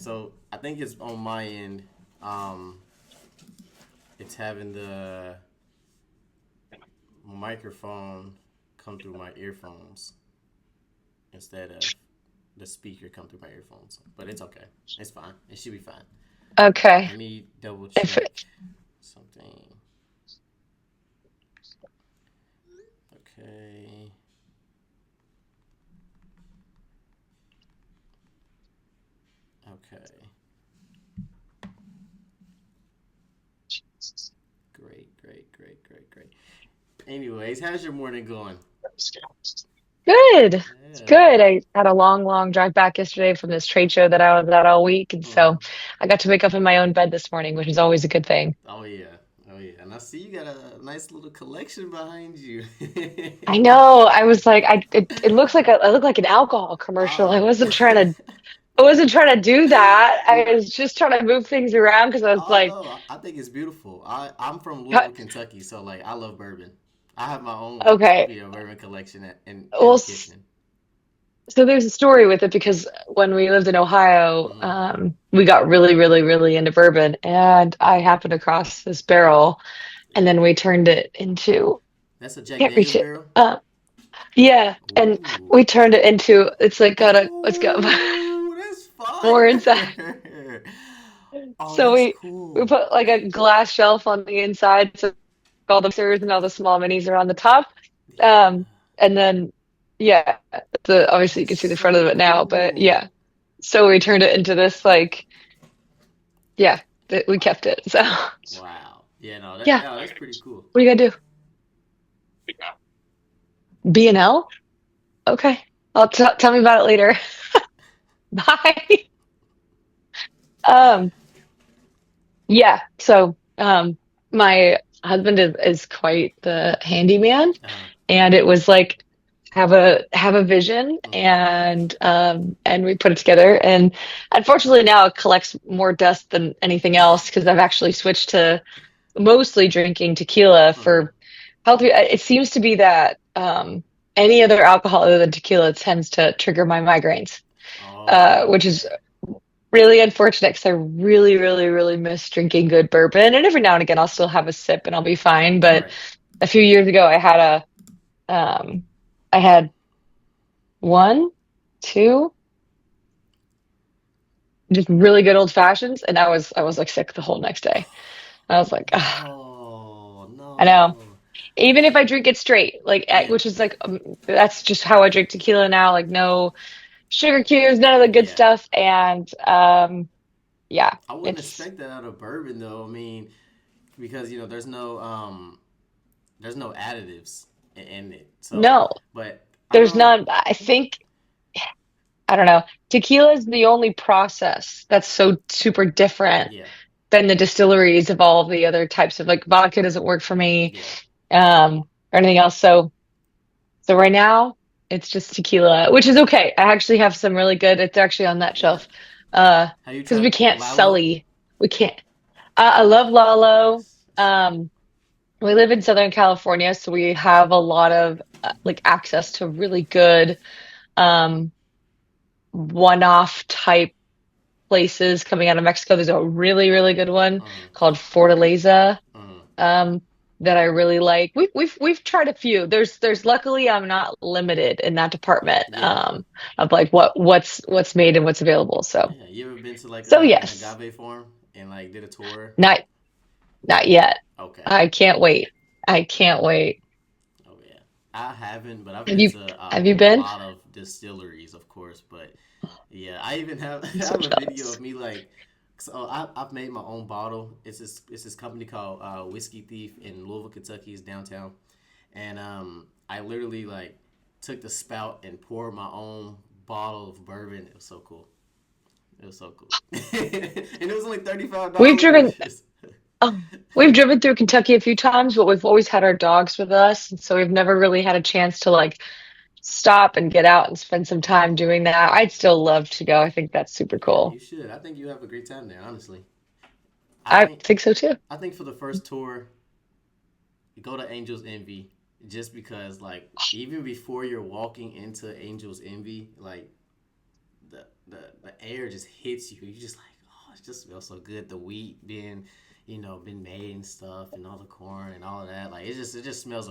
So I think it's on my end. Um, it's having the microphone come through my earphones instead of the speaker come through my earphones. But it's okay. It's fine. It should be fine. Okay. Let me double If check something. Okay. Okay. Great, great, great, great, great. Anyways, how's your morning going? good. It's Yeah. good. I had a long, long drive back yesterday from this trade show that I was at all week, and Mm. so I got to wake up in my own bed this morning, which is always a good thing. Oh yeah. Oh yeah. And I see you got a nice little collection behind you. I know. I was like, it looks like I look like an alcohol commercial. Oh. I wasn't trying to do that. Well, I was just trying to move things around because I was oh like, no, I think it's beautiful. I'm from Louisville, "Cut." Kentucky, so like I love bourbon. I have my own, Okay. bourbon collection in Well, the kitchen. so there's a story with it because when we lived in Ohio, Hmm. we got really, really, really into bourbon, and I happened across this barrel, and then we turned it into That's a Jack can't Daniels reach it. barrel. Yeah, and Ooh. we turned it into it's like got a it's got Oh, that's more inside. fire. Oh, So that's we cool. put like a glass shelf on the inside, so all the mixers and all the small minis are on the top. Yeah. And then yeah, the obviously you That's can see the front so of it now, but cool. yeah. So we turned it into this like yeah, we kept it. So Wow. Yeah, no, yeah, that's pretty cool. what are you gonna do? B&L? Okay, I'll tell me about it later. Bye. Um, yeah. So, my husband is quite the handyman, Uh, and it was like have a vision, and we put it together. And unfortunately, now it collects more dust than anything else because I've actually switched to mostly drinking tequila uh, for health. It seems to be that any other alcohol other than tequila tends to trigger my migraines, oh, which is okay. really unfortunate because I really, really, really miss drinking good bourbon. And every now and again, I'll still have a sip and I'll be fine. But Right. a few years ago, um, I had one, two, just really good old fashions, and I was like sick the whole next day. I was like, "Ugh." No, I know. no. Even if I drink it straight, Yeah, which is like, that's just how I drink tequila now. Like, no sugar cubes, none of the good yeah. stuff. And yeah, I wouldn't it's expect that out of bourbon though. I mean, because there's no additives in it. So, no, but I there's know. none. I think I don't know. Tequila is the only process that's so super different Yeah, than the distilleries of all the other types of like vodka doesn't work for me, yeah. or anything else. So right now it's just tequila, which is okay. I actually have some really good. It's actually on that Yeah. shelf. Have you Because tried we can't Lalo? sully. We can't. I love Lalo. Yes, it's so good. Um, we live in Southern California, so we have a lot of like access to really good um one-off type places coming out of Mexico. There's a really, really good one Uh, called Fortaleza, uh, um, that I really like. We've tried a few. There's luckily I'm not limited in that department, yeah, of like what's made and what's available. yeah. You ever been to like So an yes, agave farm and like did a tour? not not yet. Okay. I can't wait. I can't wait. Oh yeah, I haven't, but I've Have been you to have you a been? lot of distilleries, of course. But yeah, I even have I'm I so have a video of jealous. me like, so I've made my own bottle. It's this company called Whiskey Thief in Louisville, Kentucky, is downtown, and I literally like took the spout and poured my own bottle of bourbon. It was so cool. It was so cool, and it was only We've driven $35. Oh, we've driven through Kentucky a few times, but we've always had our dogs with us, and so we've never really had a chance to like stop and get out and spend some time doing Oh that. I'd still love to go. I think that's super yeah, cool. you should. I think you have a great time there. Honestly, I I think think so too. I think for the first tour, go to Angel's Envy just because like even before you're walking into Angel's Envy, like the air just hits you. You just like, oh, it just smells so good. The wheat being, been made and stuff, and all the corn and all of that. Like it just smells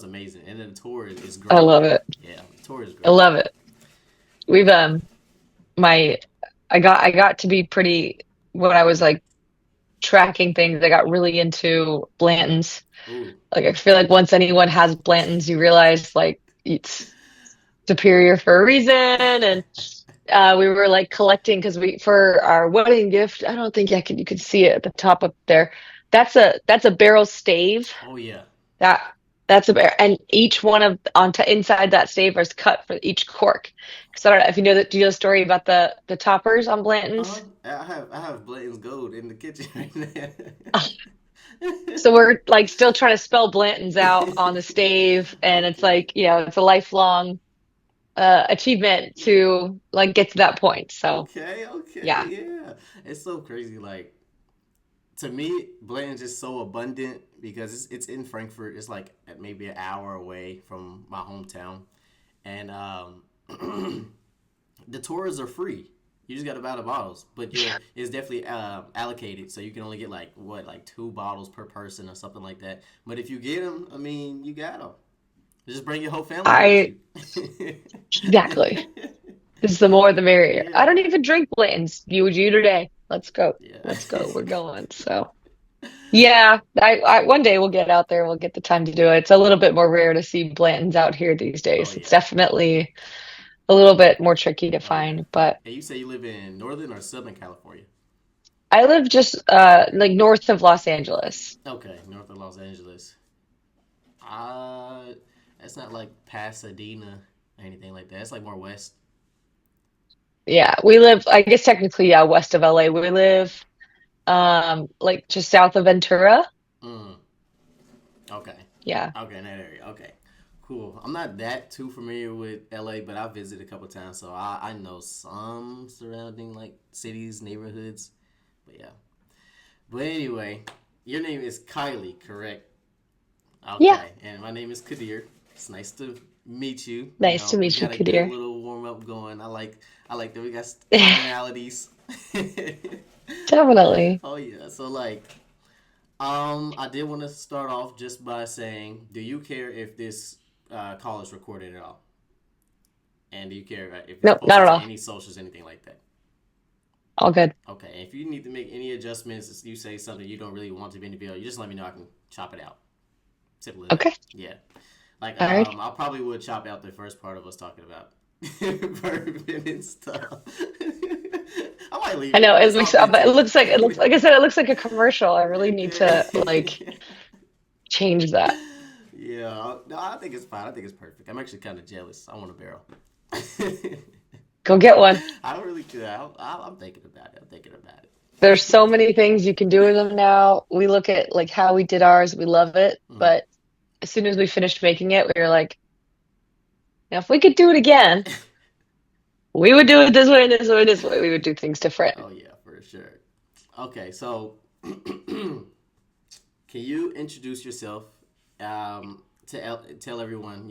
amazing. And then the tour is I great. love it. Yeah, the tour is I great. love it. We've my I got to be pretty when I was like tracking things, I got really into Blanton's. Ooh, Like I feel like once anyone has Blanton's, you realize like it's superior for a reason. And we were like collecting because we for our wedding gift. I don't think you could see it at the top up there. That's a barrel stave. oh yeah. That that's a bear, and each one of on t inside that stave is cut for each cork. Because I don't know if you know that. Do you know the story about the toppers on Blanton's? I have Blanton's Gold in the kitchen right now. So we're like still trying to spell Blanton's out on the stave, and it's Okay. like, it's a lifelong achievement Yeah. to like get to that point. So Okay. Okay. yeah, Yeah. It's so crazy. Like to me, Blanton's just so abundant because it's in Frankfurt. It's like at maybe an hour away from my hometown, and the tours are free. You just got to buy the bottles, but it's definitely allocated, so you can only get like what, like 2 bottles per person or something like that. But if you get them, I mean, you got them. Just bring your whole family with I you. exactly. This is the more the merrier. I Yeah, don't even drink Blanton's. You would you today. Let's go. yeah. Let's go. We're going. So yeah, I one day we'll get out there. We'll get the time to do it. It's a little bit more rare to see Blanton's out here these Oh days. It's yeah, definitely a little bit more tricky to oh yeah. find, but And you say you live in Northern or Southern California? I live just like north of Los Angeles. Okay, north of Los Angeles. Uh, it's not like Pasadena or anything like that. It's like more west. Yeah, we live, I guess technically, yeah, west of LA. We live like just south of Ventura. Mm, okay. Yeah. Okay, in that area. Okay. Cool. I'm not that too familiar with LA, but I visited a couple times, so I know some surrounding like cities, neighborhoods. But yeah. But anyway, your name is Kylie, correct? Yeah. Okay. And my name is Kadir. It's nice to meet you. Nice to We meet you, got a good Kadir. little warm up going. I like that we got commonalities. Definitely. Oh yeah. So like I did want to start off just by saying, do you care if this call is recorded at all? And do you care if it's Nope, not posted at to all. any socials, anything like that? All good. Okay. If you need to make any adjustments, you say something you don't really want to be in the video, you just let me know. I can chop it out. Simple as that. Okay. Yeah. Like All right. I probably would chop out the first part of us talking about bourbon and stuff. I might leave I it. know it It's looks, but authentic. it looks like I said, it looks like a commercial. I really need to like change that. Yeah, no, I think it's fine. I think it's perfect. I'm actually kind of jealous. I want a barrel. Go get one. I don't really care. I'm thinking about it. I'm thinking about it. There's so many things you can do with them now. We look at like how we did ours, we love it, Mm. but as soon as we finished making it, we were like, now if we could do it again, we would do it this way and this way and this way. We would do things different. Oh yeah, for sure. Okay, so can you introduce yourself tell everyone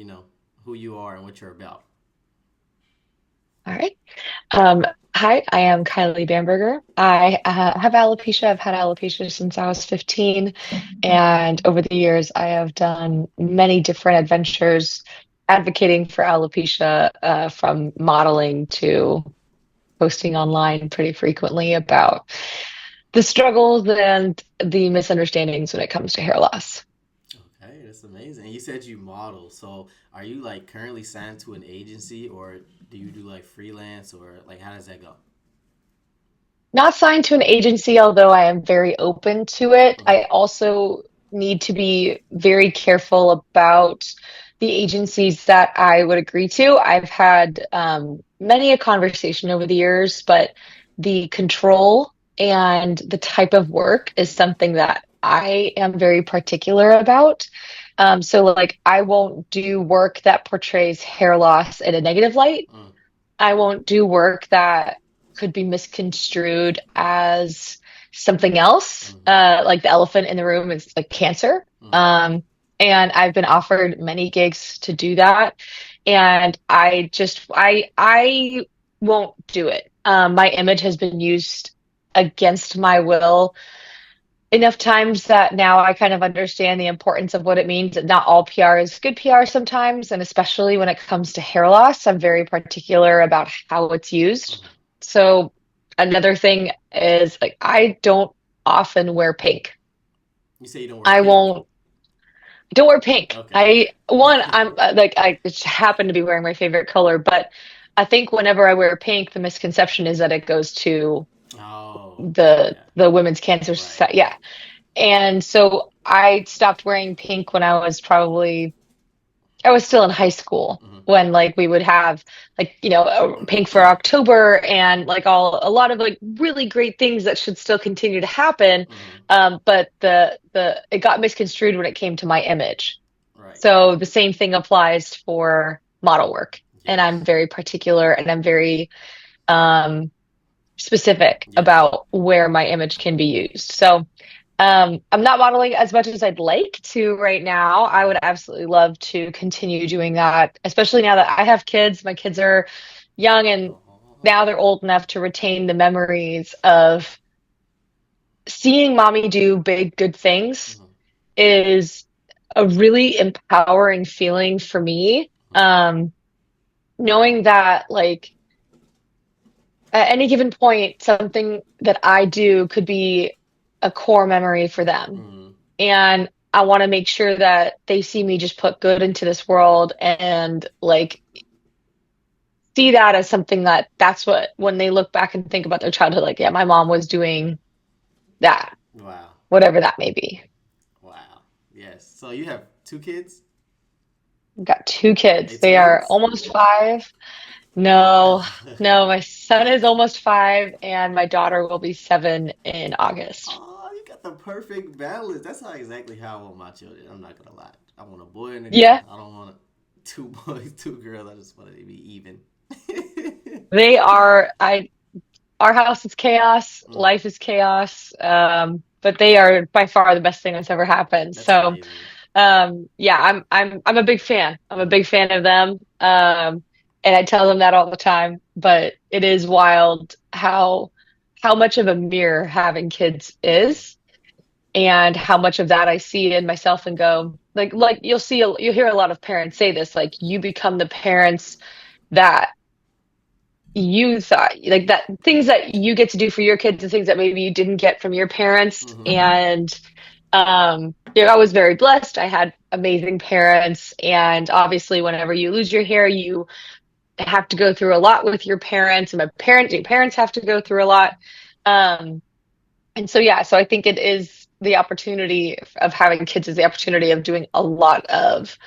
who you are and what you're about? All right. Um, Hi, I am Kylie Bamberger. I have alopecia. I've had alopecia since I was 15. And over the years, I have done many different adventures advocating for alopecia, from modeling to posting online pretty frequently about the struggles and the misunderstandings when it comes to hair loss. Okay, that's amazing. And you said you model, so are you like currently signed to an agency, or do you do like freelance, or like how does that go? Not signed to an agency, although I am very open to it. Mm, I also need to be very careful about the agencies that I would agree to. I've had many a conversation over the years, but the control and the type of work is something that I am very particular about. So, like, I won't do work that portrays hair loss in a negative light. mm, I won't do work that could be misconstrued as something else. mm, Like the elephant in the room is like cancer. mm. And I've been offered many gigs to do that. And I won't do it. My image has been used against my will enough times that now I kind of understand the importance of what it means. That not all PR is good PR sometimes, and especially when it comes to hair loss, I'm very particular about how it's used. Hmm. So another thing is like I don't often wear pink. You say you don't wear I pink. won't don't wear pink. Okay. I'm like I just happen to be wearing my favorite color, but I think whenever I wear pink, the misconception is that it goes to Oh, yeah, the yeah. Women's Cancer Right. Society. Yeah. And so I stopped wearing pink when I was still in high school Hmm. when like we would have like, pink for October and like a lot of like really great things that should still continue to happen. Hmm. But it got misconstrued when it came to my image. Right. So the same thing applies for model work. And I'm Yes. very particular and I'm very um, specific Yes. about where my image can be used. So I'm not modeling as much as I'd like to right now. I would Hmm. absolutely love to continue doing that, especially now that I have kids. My kids are young and Oh. now they're old enough to retain the memories of seeing mommy do big, good things Hmm. is a really empowering feeling for me. Knowing that, like, at any given point, something that I do could be a core memory for them. Hmm. And I want to make sure that they see me just put good into this world and like see that as something that's what when they look back and think about their childhood, like, yeah, my mom was doing that, Wow. whatever that may be. Wow. Yes. So you have two kids? I've got two Are they kids. They are twins? almost 5. No, no, my son is almost 5 and my daughter will be 7 in August. Oh, you got the perfect balance. That's how exactly how I want my children. I'm not gonna lie. I want a boy and a girl. Yeah, I don't want two boys, two girls. I just want it to be even. they are. Our house is chaos, Mm, life is chaos. But they are by far the best thing that's ever happened. that's So, amazing. yeah, I'm a big fan. I'm a Mm, big fan of them. And I tell them that all the time, but it is wild how much of a mirror having kids mm, is and how much of that I see in myself and go like you'll hear a lot of parents say this, like you become the parents that you thought like that things that you get to do for your kids and things that maybe you didn't get from your parents. mm-hmm. And I was very blessed. I had amazing parents, and obviously whenever you lose your hair, you have to go through a lot with your parents, and your parents have to go through a lot. um and so yeah, so I think it is the opportunity of having kids is the opportunity of doing a lot of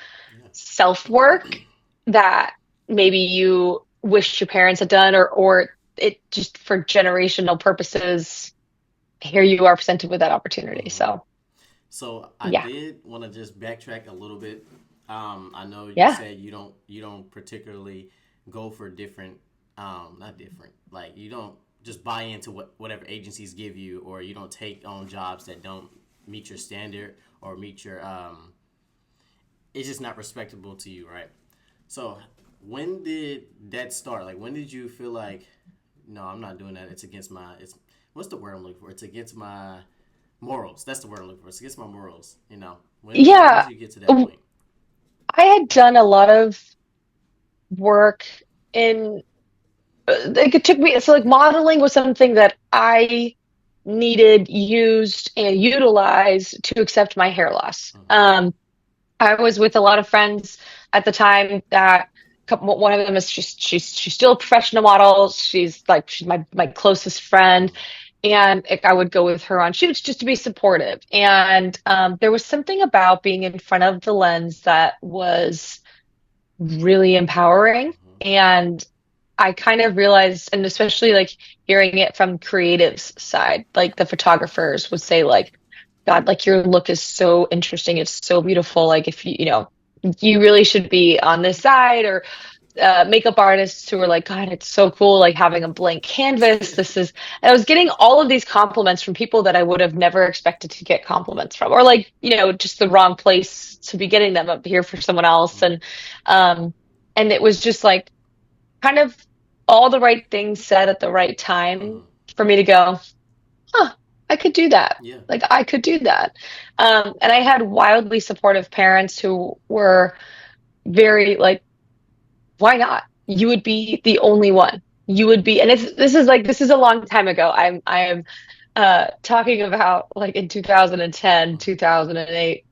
self work that maybe you wished your parents had done, or it just for generational purposes, here you are presented with that opportunity. Mm-hmm. So So I yeah, did want to just backtrack a little bit. I know you yeah. said you don't particularly go for different, not different, like you don't just buy into whatever agencies give you, or you don't take on jobs that don't meet your standard or meet your it's just not respectable to you, right? So when did that start? Like when did you feel like, no, I'm not doing that. It's against my it's what's the word I'm looking for? It's against my morals. That's the word I'm looking for. It's against my morals. When did Yeah, you get to that point? I had done a lot of work in like it took me so like modeling was something that I needed, used, and utilized to accept my hair loss. Mm-hmm. I was with a lot of friends at the time that one of them is she's still a professional model. She's my closest friend, and like, I would go with her on shoots just to be supportive. And there was something about being in front of the lens that was really empowering. Mm-hmm. And I kind of realized, and especially like hearing it from creatives side, like the photographers would say like, God, like your look is so interesting. It's so beautiful. Like if you really should be on this side, or makeup artists who were like, God, it's so cool, like having a blank canvas. And I was getting all of these compliments from people that I would have never expected to get compliments from, or like, just the wrong place to be getting them up here for someone else. Mm-hmm. Um, and it was just like kind of all the right things said at the right time Mm-hmm. for me to go, huh, I could do that. Yeah. Like I could do that. And I had wildly supportive parents who were very like, why not? You would be the only one. You would be, and this is a long time ago. I am talking about like in 2010, Mm-hmm. 2008.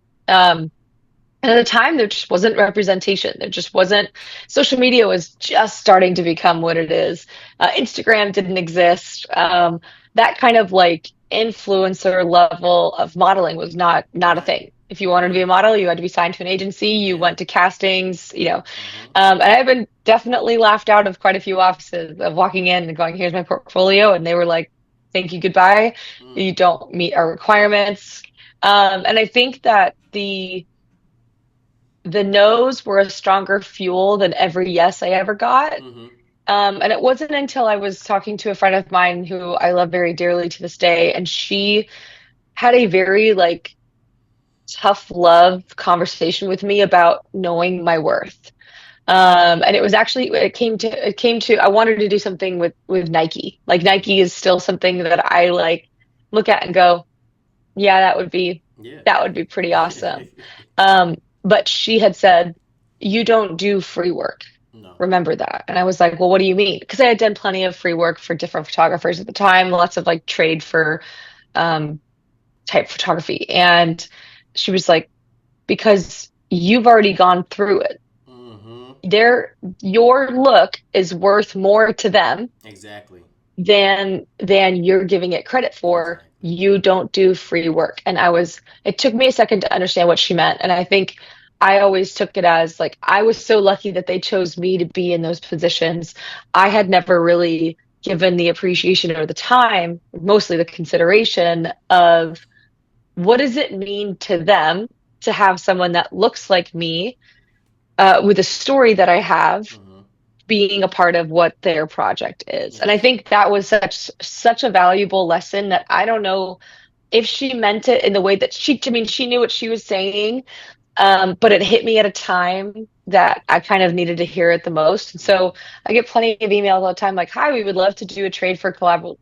And at the time, there just wasn't representation. There just wasn't, social media was just starting to become what it is. Instagram didn't exist. That kind of like influencer level of modeling was not a Right. thing. If you wanted to be Yeah. a model, you had to be signed to an agency. You Yeah. went to castings, you know. Mm-hmm. And I've been definitely laughed out of quite a few offices of walking in and going, "Here's my portfolio," and they were like, "Thank you, goodbye. Mm. You don't meet our requirements." And I think that the no's were a stronger fuel than every yes I ever got. Mm-hmm. And it wasn't until I was talking to a friend of mine who I love very dearly to this day, and she had a very like tough love conversation with me about knowing my worth. And it was actually it came to I wanted to do something with Nike. Like Mm-hmm. Nike is still something that I like look at and go, yeah, Yeah. that would be pretty awesome. But she had said, you don't do free work. No. Remember that. And I was like, well, what do you mean? Because I had done plenty of free work for different photographers at the time, lots of like trade for um, type photography. And she was like, because you've already gone through it. Mm-hmm. Your look is worth more to them Exactly. than you're giving it credit for. Exactly. You don't do free work. And it took me a second to understand what she meant. And I think I always took it as like I was so lucky that they chose me to be in those positions. I had never really given the appreciation or the time, mostly the consideration of what does it mean to them to have someone that looks like me, with a story that I have, Mm-hmm. being a part of what their project is. And I Yes. think that was such a valuable lesson that I don't know if she meant it in the way that I mean, she knew what she was saying, but it hit me at a time that I kind of needed to hear it the most. And Mm-hmm. so I get plenty of emails all the time like, "Hi, we would love to do a trade for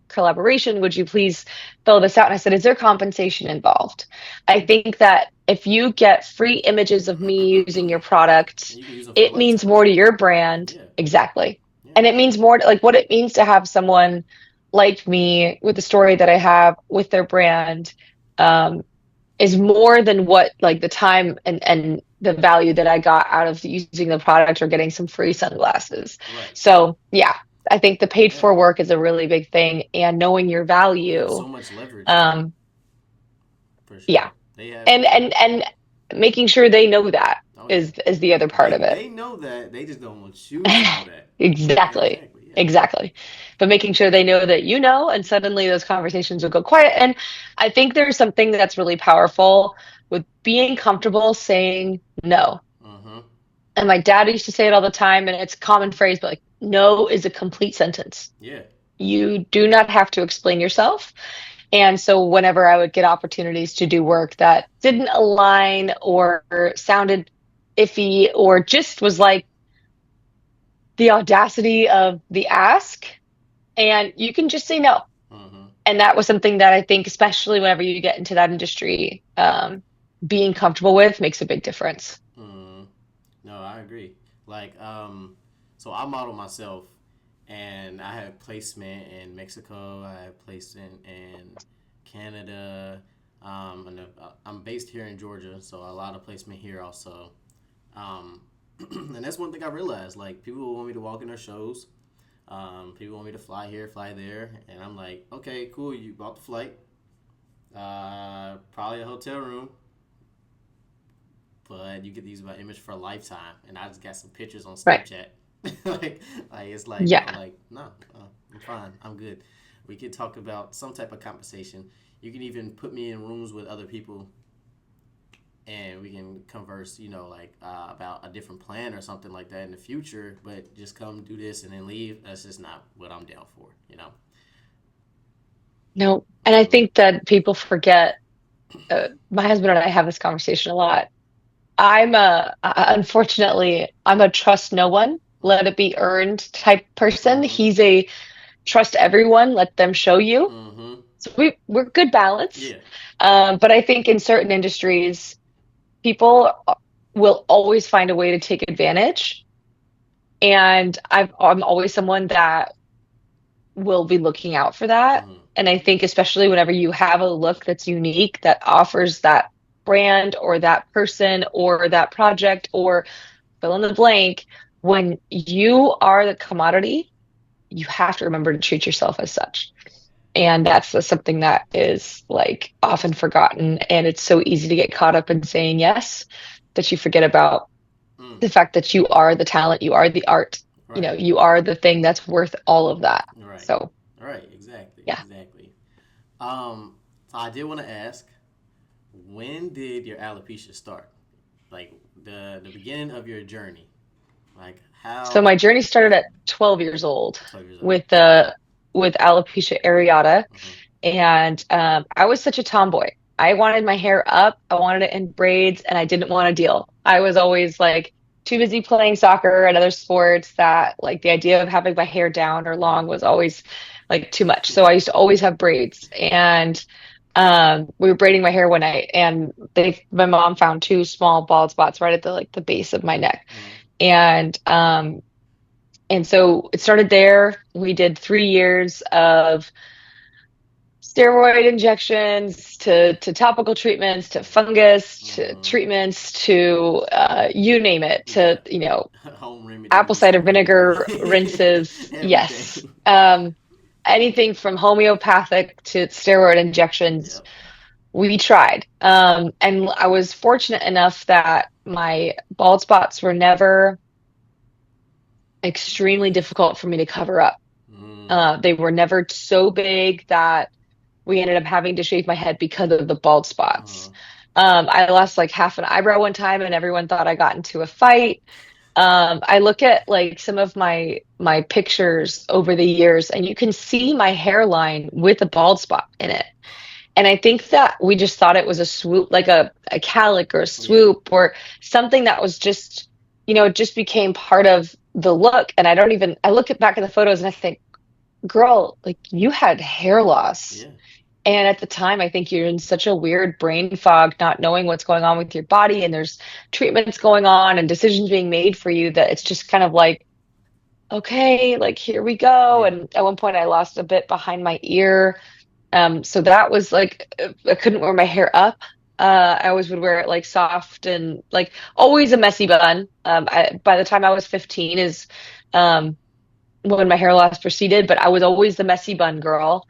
collaboration. Would you please fill this out?" And I said, "Is there compensation involved?" I think that if you get free images of me using your product, And you can use them for a it means lifetime. more to your brand. Yeah. Exactly. Yeah. And it means more to, like what it means to have someone like me with the story that I have with their brand. Um, is more than what like the time and the value that I got out of using the product or getting some free sunglasses. Right. So yeah, I think the paid Yeah. for work is a really big thing and knowing your They have value. so much leverage Um, for sure. yeah. They have. And Yeah. and and making sure they know that Oh yeah. is the other part They of it. they know that. They just don't want you to know that. Exactly. Exactly. Yeah. Exactly. But making sure they know that you know, and suddenly those conversations will go quiet. And I think there's something that's really powerful with being comfortable saying no. Mm-hmm. And my dad used to say it all the time, and it's a common phrase, but like, no is a complete sentence. Yeah. You do not have to explain yourself. And so whenever I would get opportunities to do work that didn't align or sounded iffy or just was like the audacity of the ask, and you can just say no. Mm-hmm. And that was something that I think, especially whenever you get into that industry, being comfortable with makes a big difference. Mm-hmm. No, I agree. Like, so I model myself, and I have placement in Mexico. I have placement in Canada. I'm based here in Georgia, so a lot of placement here also. Um, and that's one thing I realized. Like, people want me to walk in their shows. People want me to fly here, fly there, and I'm like, okay, cool. You bought the flight, probably a hotel room, but you get to use my image for a lifetime. And I just got some pictures on Right. Snapchat. like it's like, bro, Yeah. like no, I'm fine, I'm good. We can talk about some type of conversation. You can even put me in rooms with other people, and we can converse. Like about a different plan or something like that in the future. But just come do this and then leave. That's just not what I'm down for. No. And I Mm-hmm. think that people forget, my husband and I have this conversation a lot. Unfortunately, I'm a trust no one. Mm-hmm. let it be earned type person. Mm-hmm. He's a trust everyone, let them show you. Mm-hmm. So we're good balance. Yeah. But I think in certain industries, people will always find a way to take advantage. And I'm always someone that will be looking out for that. Mm-hmm. And I think especially whenever you have a look that's unique, that offers that brand or that person or that project or fill in the blank, when you are the commodity, you have to remember to treat yourself as such. And that's something that is like often forgotten. And it's so easy to get caught up in saying yes that you forget about Mm. the fact that you are the talent, you are the art, Right. you are the thing that's worth all of that. Right. So, Right. Exactly. yeah. Exactly. Um, so I did want to ask, when did your alopecia start? Like the beginning of your journey. Like So how? my journey started Yeah. at 12 years old 12 years old. with with alopecia areata. Mm-hmm. And I was such a tomboy. I wanted my hair up, I wanted it in braids, and I didn't want to deal. I was always like too busy playing soccer and other sports that like the idea of having my hair down or long was always like too much. So I used to always have braids. And we were braiding my hair one night and my mom found two small bald spots right at the base of my neck. Mm-hmm. And so it started there. We did 3 years of steroid injections to topical treatments to fungus to Mm-hmm. treatments to you name it Yeah. to Home apple remedies, cider everything. vinegar rinses. Yes. Everything. Anything from homeopathic to steroid injections, Yep. we tried. And I was fortunate enough that my bald spots were never extremely difficult for me to cover up. Mm. They were never so big that we ended up having to shave my head because of the bald Uh-huh. spots. I lost like half an eyebrow one time, and everyone thought I got into a fight. I look at like some of my pictures over the years, and you can see my hairline with a bald spot in it. And I think that we just thought it was a swoop, like a calic or a Yeah. swoop or something that was just, it just became part of the look. And I look at back at the photos and I think, girl, like you had hair loss. Yeah. And at the time, I think you're in such a weird brain fog, not knowing what's going on with your body, and there's treatments going on and decisions being made for you that it's just kind of like, okay, like here we go. Yeah. And at one point, I lost a bit behind my ear. So that was like, I couldn't wear my hair up. I always would wear it like soft and like always a messy bun. By the time I was 15 is um, when my hair loss proceeded, but I was always the messy bun girl.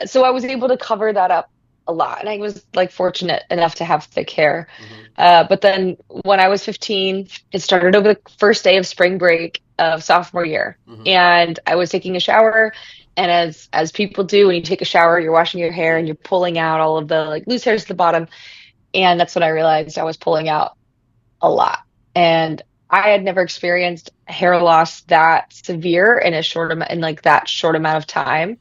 So I was able to cover that up a lot, and I was like fortunate enough to have thick hair. Mm-hmm. But then when I was 15, it started over the first day of spring break of sophomore year, Mm-hmm. and I was taking a shower. And as people do, when you take a shower, you're washing your hair Yeah. and you're pulling out all of the like loose hairs at the bottom. And that's when I realized I was pulling out a lot. And I had never experienced hair loss that severe in a short amount in like that short amount of time.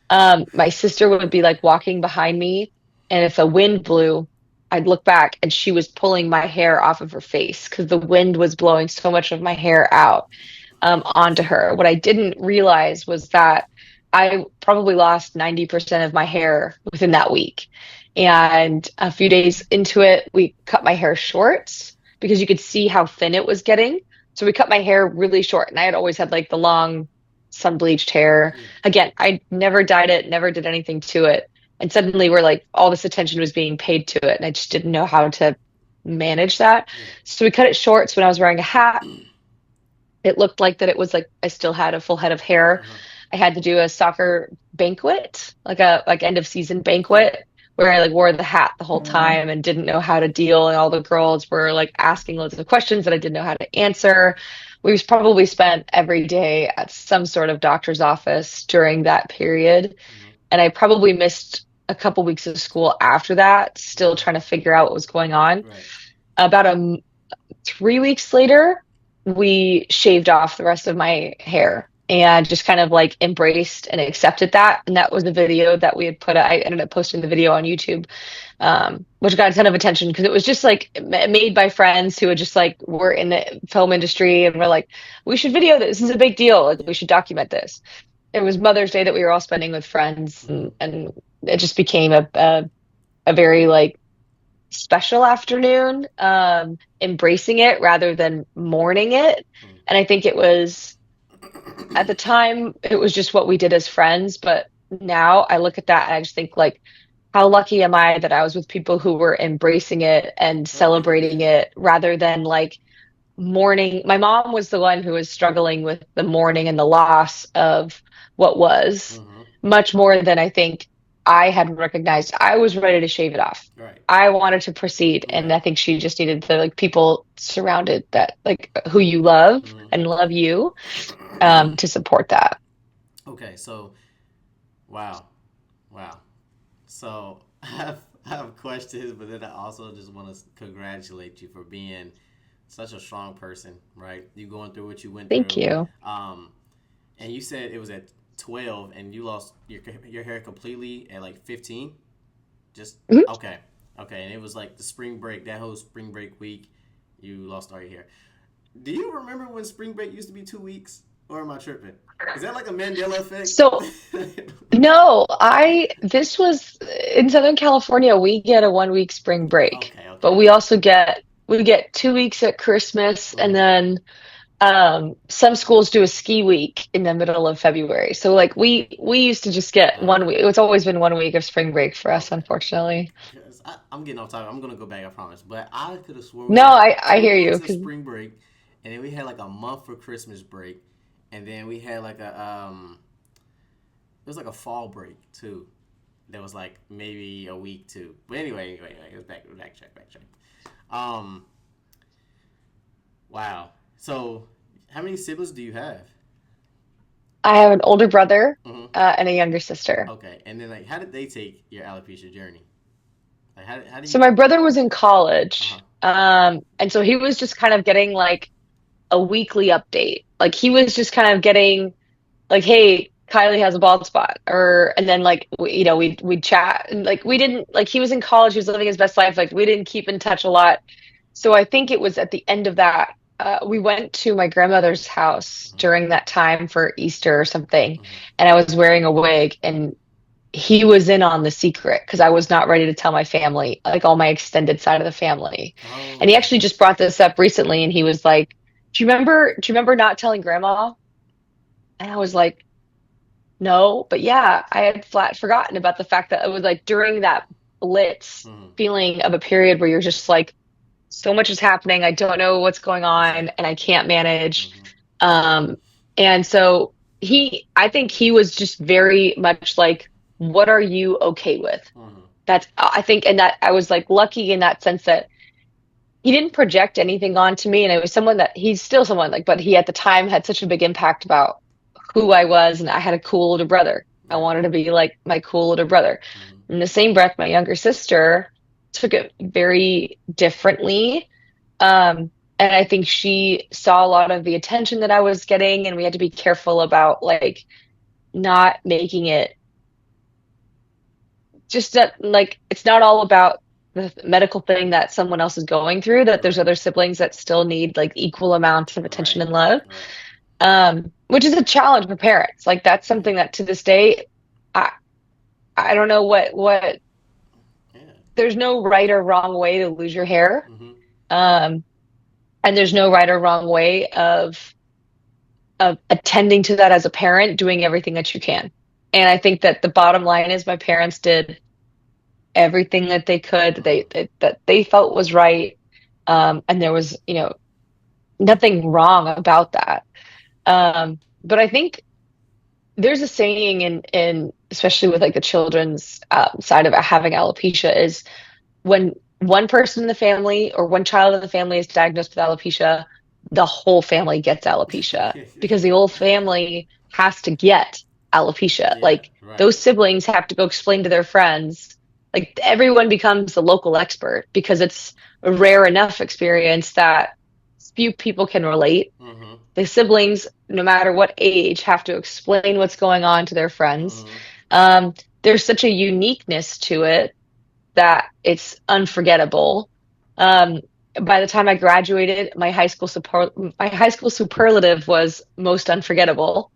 My sister would be like walking behind me, and if a wind blew, I'd look back and she was pulling my hair off of her face because the wind was blowing so much of my hair out onto her. What I didn't realize was that I probably lost 90% of my hair within that week. And a few days into it, we cut my hair short because you could see how thin it was getting. So we cut my hair really short. And I had always had like the long sun bleached hair. Yeah. Again, I never dyed it, never did anything to it. And suddenly we're like all this attention was being paid to it. And I just didn't know how to manage that. Yeah. So we cut it short. So when I was wearing a hat, it looked like that it was like I still had a full head of hair. Uh-huh. I had to do a soccer banquet, like a like end of season Yeah. banquet, where I like wore the hat the whole time and didn't know how to deal, and all the girls were like asking loads of questions that I didn't know how to answer. We was probably spent every day at some sort of doctor's office during that period, Mm-hmm. and I probably missed a couple weeks of school after that, still Uh-huh. trying to figure out what was going on. Right. About 3 weeks later, we shaved off the rest of my hair. and just kind of like embraced and accepted that. And that was a video that we had put, I ended up posting the video on YouTube, which got a ton of attention because it was just like made by friends who had just like were in the film industry and were like, we should video this. This is a big deal. Like, we Yeah. should document this. It was Mother's Day that we were all spending with friends, Mm-hmm. and it just became a very like special afternoon, embracing it rather than mourning it. And I think it was at the time, it was just what we did as friends. But now I look at that and I just think, like, how lucky am I that I was with people who were embracing it and Right. celebrating Yeah. it rather than like mourning. My mom was the one who was struggling with the mourning and the loss of what was Mm-hmm. much more than I think I had recognized. I was ready to shave it off. Right. I wanted to proceed, and Right. I think she just needed the like people surrounded that like who you love and Mm-hmm. love you, to support that. Okay. So, wow. Wow. So I have questions, but then I also just want to congratulate you for being such a strong person, right? You going through what you went Thank through. you. Um, and you said it was at 12 and you lost your hair completely at like 15? Just Mhm. okay. Okay, and it was like the spring break, that whole spring break week, you lost all your hair. Do you remember when spring break used to be 2 weeks? Or am I tripping? Is that like a Mandela effect? So no, this was in Southern California, we get a 1 week spring break, Okay, but okay, okay. we get 2 weeks at Christmas, and Mm-hmm. then some schools do a ski week in the middle of February. So like we used to just get 1 week. It's always been 1 week of spring break for us, Okay. unfortunately. Because I'm getting off topic. I'm gonna go back. I promise. But I could have swore we No, had I two hear you months of 'cause spring break, and then we had like a month for Christmas break, and then we had like a it was like a fall break too. That was like maybe a week too. But anyway, it was backtrack. Um, wow. So, how many siblings do you have? I have an older brother, Mm-hmm. and a younger sister. Okay, and then like, how did they take your alopecia journey? Like, how do So you? my brother was in Uh huh. college, and so he was just kind of getting like a weekly update. Like he was just kind of getting like, hey, Kylie has a bald spot, or and then like we'd chat, and like we didn't like he was in college, he was living his best life, like we didn't keep in touch a lot. So I think it was at the end of that, we went to my grandmother's house Mm-hmm. during that time for Easter or something, Mm-hmm. and I was wearing a wig, and he was in on the secret because I was not ready to tell my family, like all my extended side of the family. And he Oh, actually just brought this up recently, and he was like, do you remember not telling grandma?" And I was like, no, but yeah, I had flat forgotten about the fact that it was like during that blitz mm-hmm. feeling of a period where you're just like, so much is happening. I don't know what's going on and Exactly. I can't manage. Mm-hmm. Um, and so I think he was just very much like, what are you okay with? Mm-hmm. That's, I think, and that I was like lucky in that sense that he didn't project anything onto me. And it was someone that he's still someone like, but he at the time had such a big impact about who I was. And I had a cool older brother. I Right. wanted to be like my cool older brother. Mm-hmm. In the same breath, my younger sister took it very differently. And I think she saw a lot of the attention that I was getting, and we had to be careful about like not making it just that like it's not all about the medical thing that someone else is going through, that there's Right. other siblings that still need like equal amounts of attention Right. and love. Right. Which is a challenge for parents. Like that's Yeah. something that to this day, I I don't know what Yeah. there's no right or wrong way to lose your hair. Mm-hmm. Um, and there's no right or wrong way of attending to that as a parent, doing everything that you can. And I think that the bottom line is my parents did everything that they could, Mm-hmm. that they felt was right. And there was, nothing wrong about that. But I think there's a saying in especially with like the children's side of having alopecia is when one person in the family or one child in the family is diagnosed with alopecia, the whole family gets alopecia because the whole family has to get alopecia. Yeah. Like Right. those siblings have to go explain to their friends. Like everyone becomes the local expert because it's a rare enough experience that few people can relate. Mm-hmm. The siblings, no matter what age, have to explain what's going on to their friends. Mm-hmm. Um, there's such a uniqueness to it that it's unforgettable. Um, by the time I graduated, my high school superlative was most unforgettable.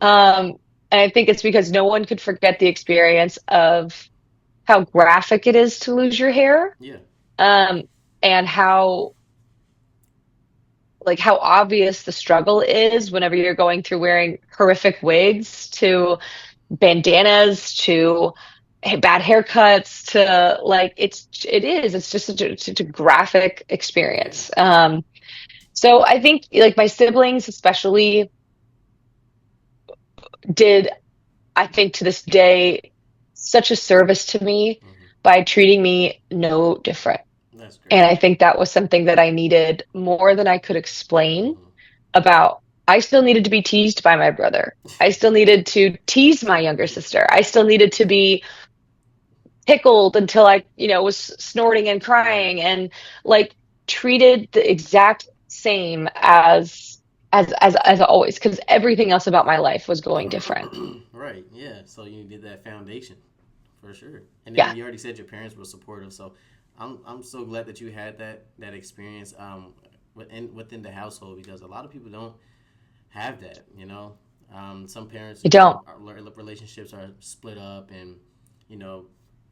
Mm. And I think it's because no one could forget the experience of how graphic it is to lose your hair, Yeah. um, and how obvious the struggle is whenever you're going through wearing horrific wigs to bandanas to bad haircuts to it's just such a graphic Yeah. experience. So I think like my siblings especially did, I think to this day, such a service to me Mm-hmm. by treating me no different. That's great. And I think that was something that I needed more than I could explain Mm-hmm. about. I still needed to be teased by my brother. I still needed to tease my younger sister. I still needed to be tickled until I, was snorting and Right. crying and like treated the exact same as always, because everything else about my life was going different. Right. Yeah. So you did that foundation for sure. And then Yeah, you already said your parents were supportive. So I'm so glad that you had that experience within the household because a lot of people don't have that. Some parents, you don't. relationships are split up, and you know,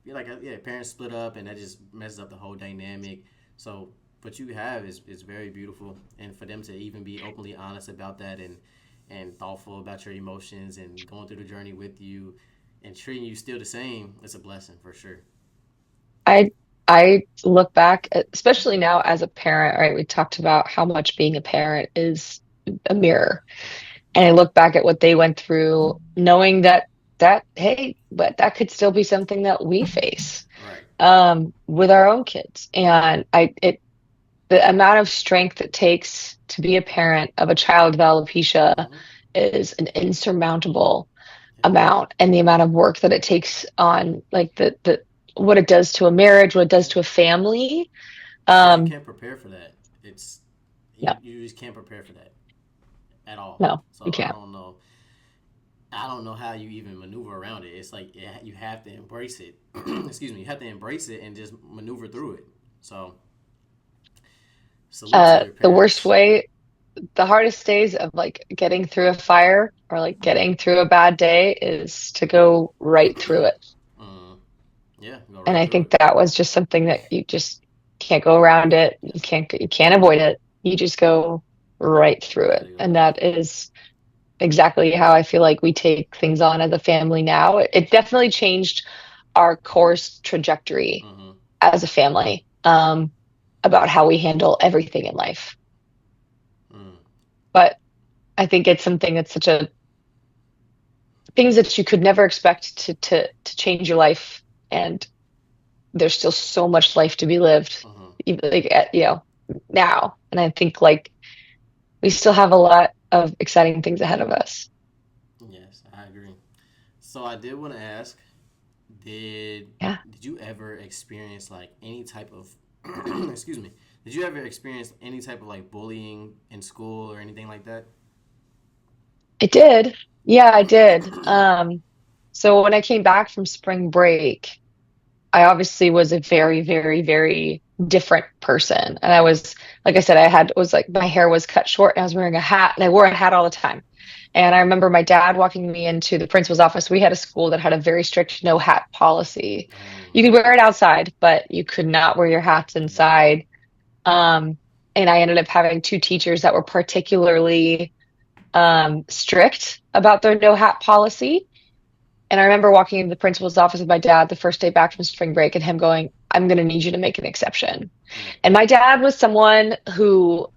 yeah, parents split up, and that just messes up the whole dynamic. So what you have is very beautiful, and for them to even be openly honest about that and thoughtful about your emotions and going through the journey with you and treating you still the same, it's a blessing for sure. I I look back, especially now as a parent, right? We talked about how much being a parent is a mirror. And I look back at what they went through, knowing that hey, but that could still be something that we face Right. with our own kids. And the amount of strength it takes to be a parent of a child with alopecia Mm-hmm. is an insurmountable Yeah. amount, and the amount of work that it takes on like the what it does to a marriage, what it does Yeah. to a family. Yeah. You Um, can't prepare for that. It's no, you just can't prepare for that at all. no, you So I can't. don't know. I don't know how you even maneuver around it. It's like you have to embrace it. Excuse me. You have to embrace it and just maneuver through it. So salute to your The worst parents. way, the hardest days of like getting through a fire or like getting through a bad day is to go right through it. Mm, yeah, go And right I through think that was just something that you just can't go around it. it. You can't avoid it. You just go right through You it. gotta go And right that through it. is exactly how I feel like we take things on as a family now. It definitely changed our course trajectory Mm-hmm. as a family, about how we handle everything in life. Mm. But I think it's something that's such a things that you could never expect to change your life, and there's still so much life to be lived, Mm-hmm. even like now. And I think like we still have a lot of exciting things ahead of us. Yes, I agree. So I did want to ask, did Yeah, did you ever experience like any type of excuse me? Did you ever experience any type of like bullying in school or anything like that? it did. Yeah, I did. So when I came back from spring break, I obviously was a very, very, very different person. And I Mm-hmm. was, like I said, was like my hair was cut short and I was wearing a hat and I wore a hat all the time. And I remember my dad walking me into the principal's office. We had a school that had a very strict no hat policy. Oh, You could wear it outside, but you could not wear your hats mm-hmm. inside. Um, and I ended up having two teachers that were particularly strict about their no hat policy. And I remember walking into the principal's office with my dad the first day back from spring break and him going, I'm going to need you to make an exception. Yeah. And my dad was someone who,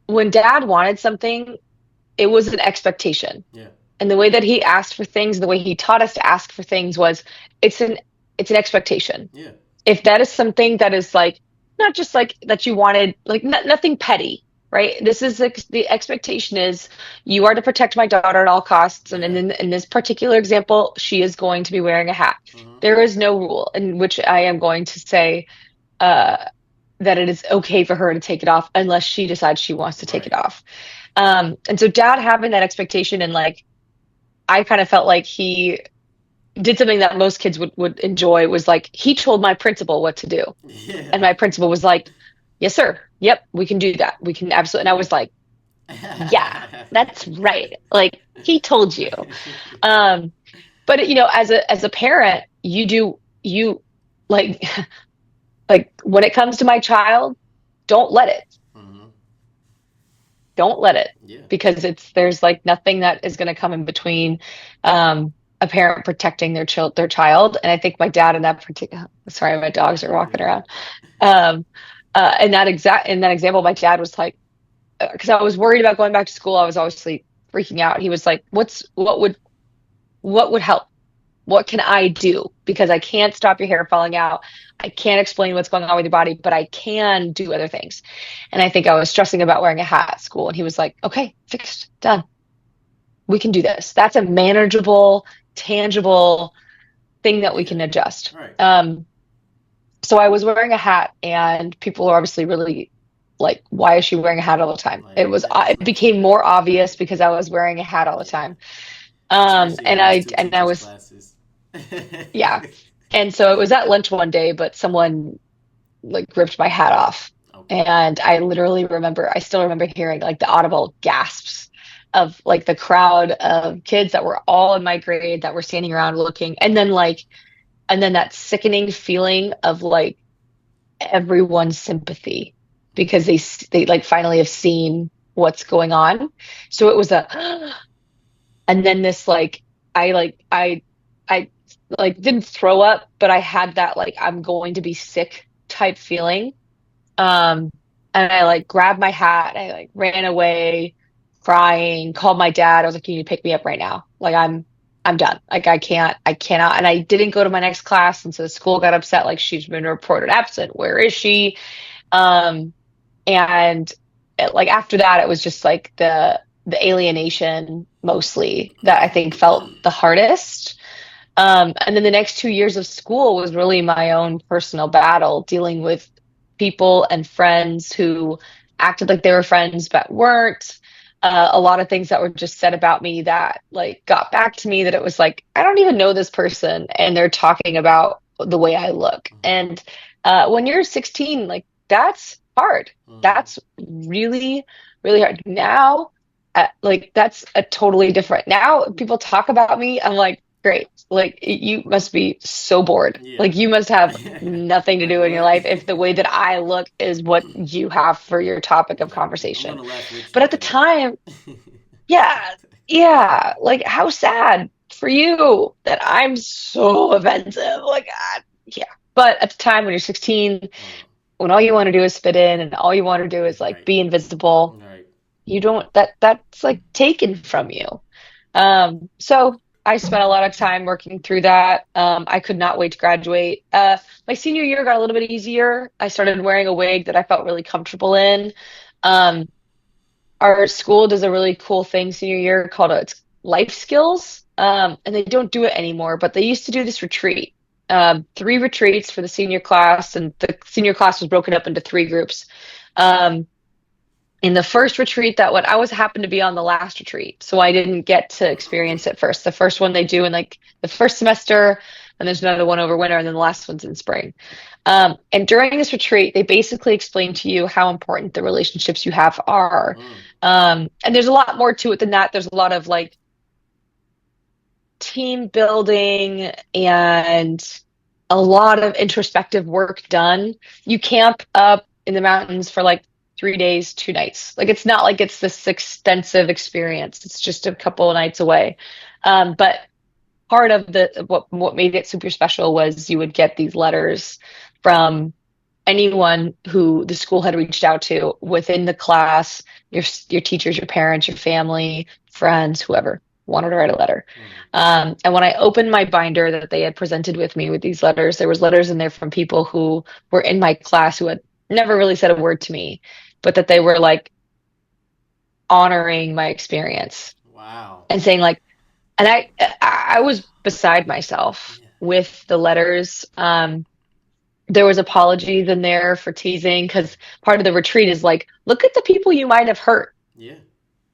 when dad wanted something, it was an expectation. Yeah. And the way that he asked for things, the way he taught us to ask for things was it's an it's an expectation. Yeah. If that is something that is like not just like that you wanted, like nothing petty, right? This is like the expectation is you are to protect my daughter at all costs, and Yeah. in this particular example, she is going to be wearing a hat. Mm-hmm. There is no rule in which I am going to say, uh, that it is okay for her to take it off unless she decides she wants to take it Right. off. And so dad having that expectation, and like I kind of felt like he did something that most kids would enjoy, was like he told my principal what to do. And Yeah. my principal was like, "Yes, sir. Yep, we can do that. We can absolutely." And I was like, "Yeah, that's right. Like he told you." Um, but as a parent, you like like when it comes to my child, don't let it. Hmm. Don't let it, Yeah. because there's like nothing that is going to come in between a parent protecting their child. And I think my dad in that particular, sorry, my dogs are walking around. Um, in that example, my dad was like, because I was worried about going back to school, I was obviously freaking out. He was like, what would help? What can I do? Because I can't stop your hair falling out. I can't explain what's going on with your body, but I can do other things. And I think I was stressing about wearing a hat at school. And he was like, okay, fixed, done. We can do this. That's a manageable, tangible thing that we Yeah. can adjust. Right. So I was wearing a hat, and people were obviously really like, why is she wearing a hat all the time? Like, that's It not became fair. more obvious because I was wearing a hat all the Yeah. time. Especially And in those two and I teachers' was, classes. yeah. And so it was at lunch one day, but someone like ripped my hat off. Okay. And I still remember hearing like the audible gasps of like the crowd of kids that were all in my grade that were standing around looking. And then that sickening feeling of like everyone's sympathy because they like finally have seen what's going on. So it was and then this like, I like didn't throw up, but I had that like I'm going to be sick type feeling. Um, and I like grabbed my hat, I like ran away crying, called my dad. I was like, you need to pick me up right now. Like I'm done. Like I cannot. And I didn't go to my next class. And so the school got upset, like she's been reported absent. Where is she? Um, and like after that, it was just like the alienation mostly that I think felt the hardest. And then the next 2 years of school was really my own personal battle, dealing with people and friends who acted like they were friends but weren't. A lot of things that were just said about me that like got back to me, that it was like, I don't even know this person, and they're talking about the way I look. Hmm. And when you're 16, like that's hard. Hmm. That's really, really hard. Now, like that's a totally different. Now people talk about me, I'm like, great. Like you must be so bored. Yeah. Like you must have nothing to Like do in your what? life if the way that I look is what you have for your topic of Like, I'm conversation. gonna laugh with But you, at the but time, yeah, yeah, like how sad for you that I'm so offensive. Like, yeah. But at the time when you're 16, uh, when all you want to do is fit in and all you want to do is like right, be invisible, right. you don't that's like taken from you. So I spent a lot of time working through that. I could not wait to graduate. My senior year got a little bit easier. I started wearing a wig that I felt really comfortable in. Um, our school does a really cool thing senior year called it's life skills. And they don't do it anymore, but they used to do this retreat. Three retreats for the senior class, and the senior class was broken up into three groups. Um, in the first retreat that what I was happened to be on the last retreat, so I didn't get to experience it first. The first one they do in like the first semester, and there's another one over winter, and then the last one's in spring. And during this retreat, they basically explain to you how important the relationships you have are. Mm, And there's a lot more to it than that. There's a lot of like team building and a lot of introspective work done. You camp up in the mountains for like 3 days, 2 nights. Like it's not like it's this extensive experience. It's just a couple of nights away. But part of the what made it super special was you would get these letters from anyone who the school had reached out to within the class, your teachers, your parents, your family, friends, whoever wanted to write a letter. mm, And when I opened my binder that they had presented with me with these letters, there was letters in there from people who were in my class who had never really said a word to me, but that they were like honoring my experience wow. and saying like, and I was beside myself Yeah. with the letters. there was apologies in there for teasing because part of the retreat is like, look at the people you might have hurt. Yeah.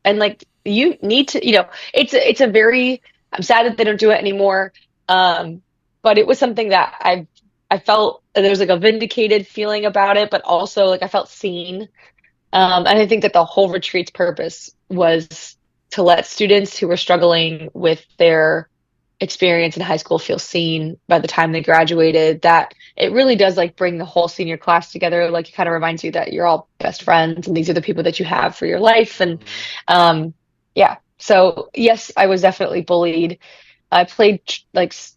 And like you need to, it's a very, I'm sad that they don't do it anymore. Um, but it was something that I felt there's like a vindicated feeling about it, but also like I felt seen. And I think that the whole retreat's purpose was to let students who were struggling with their experience in high school feel seen by the time they graduated. That it really does like bring the whole senior class together. Like it kind of reminds you that you're all best friends and these are the people that you have for your life. And Hmm. um, yeah, so yes, I was definitely bullied. I played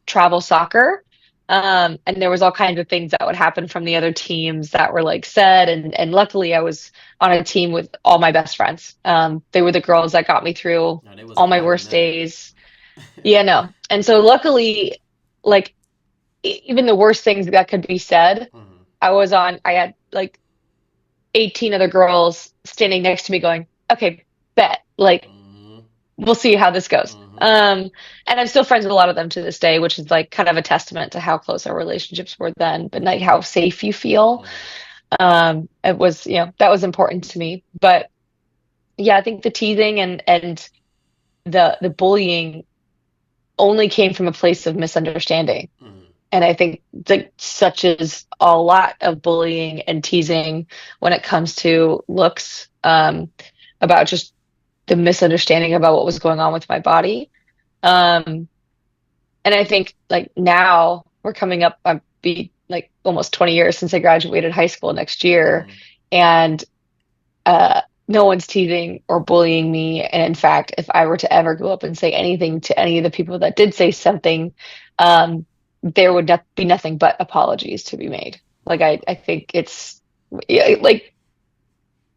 travel soccer. And there was all kinds of things that would happen from the other teams that were like said, and luckily I was on a team with all my best friends. They were the girls that got me through No, they all wasn't my having worst that. days. Yeah, no. And so luckily, like even the worst things that could be said, Hmm. I had like 18 other girls standing next to me going, okay, bet. Like Hmm. we'll see how this goes. Hmm. And I'm still friends with a lot of them to this day, which is like kind of a testament to how close our relationships were then, but like how safe you feel. Hmm. It was, that was important to me. But yeah, I think the teasing and the bullying only came from a place of misunderstanding. Hmm. And I think that such is a lot of bullying and teasing when it comes to looks, about just the misunderstanding about what was going on with my body. Um, and I think like now we're coming up, I'll be like almost 20 years since I graduated high school next year. Hmm. And no one's teasing or bullying me. And in fact, if I were to ever go up and say anything to any of the people that did say something, um, there would not be nothing but apologies to be made. Like I think it's yeah, like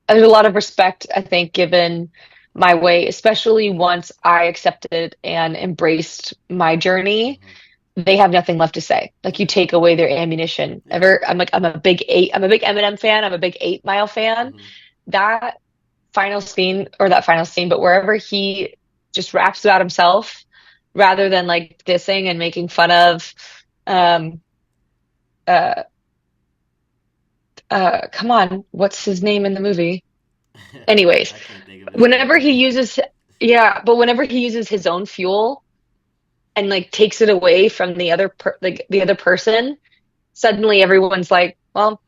there's a lot of respect, I think, given my way, especially once I accepted and embraced my journey. Hmm. They have nothing left to say. Like you Yeah. take away their ammunition. Yeah. Ever, I'm a big Eminem fan. I'm a big 8 Mile fan. Hmm. That final scene or that final scene, but wherever he just raps about himself rather than like dissing and making fun of um uh come on, what's his name in the movie? Anyways, I can't think of his name whenever he either. uses yeah, but whenever he uses his own fuel and like takes it away from like the other person, suddenly everyone's like, well,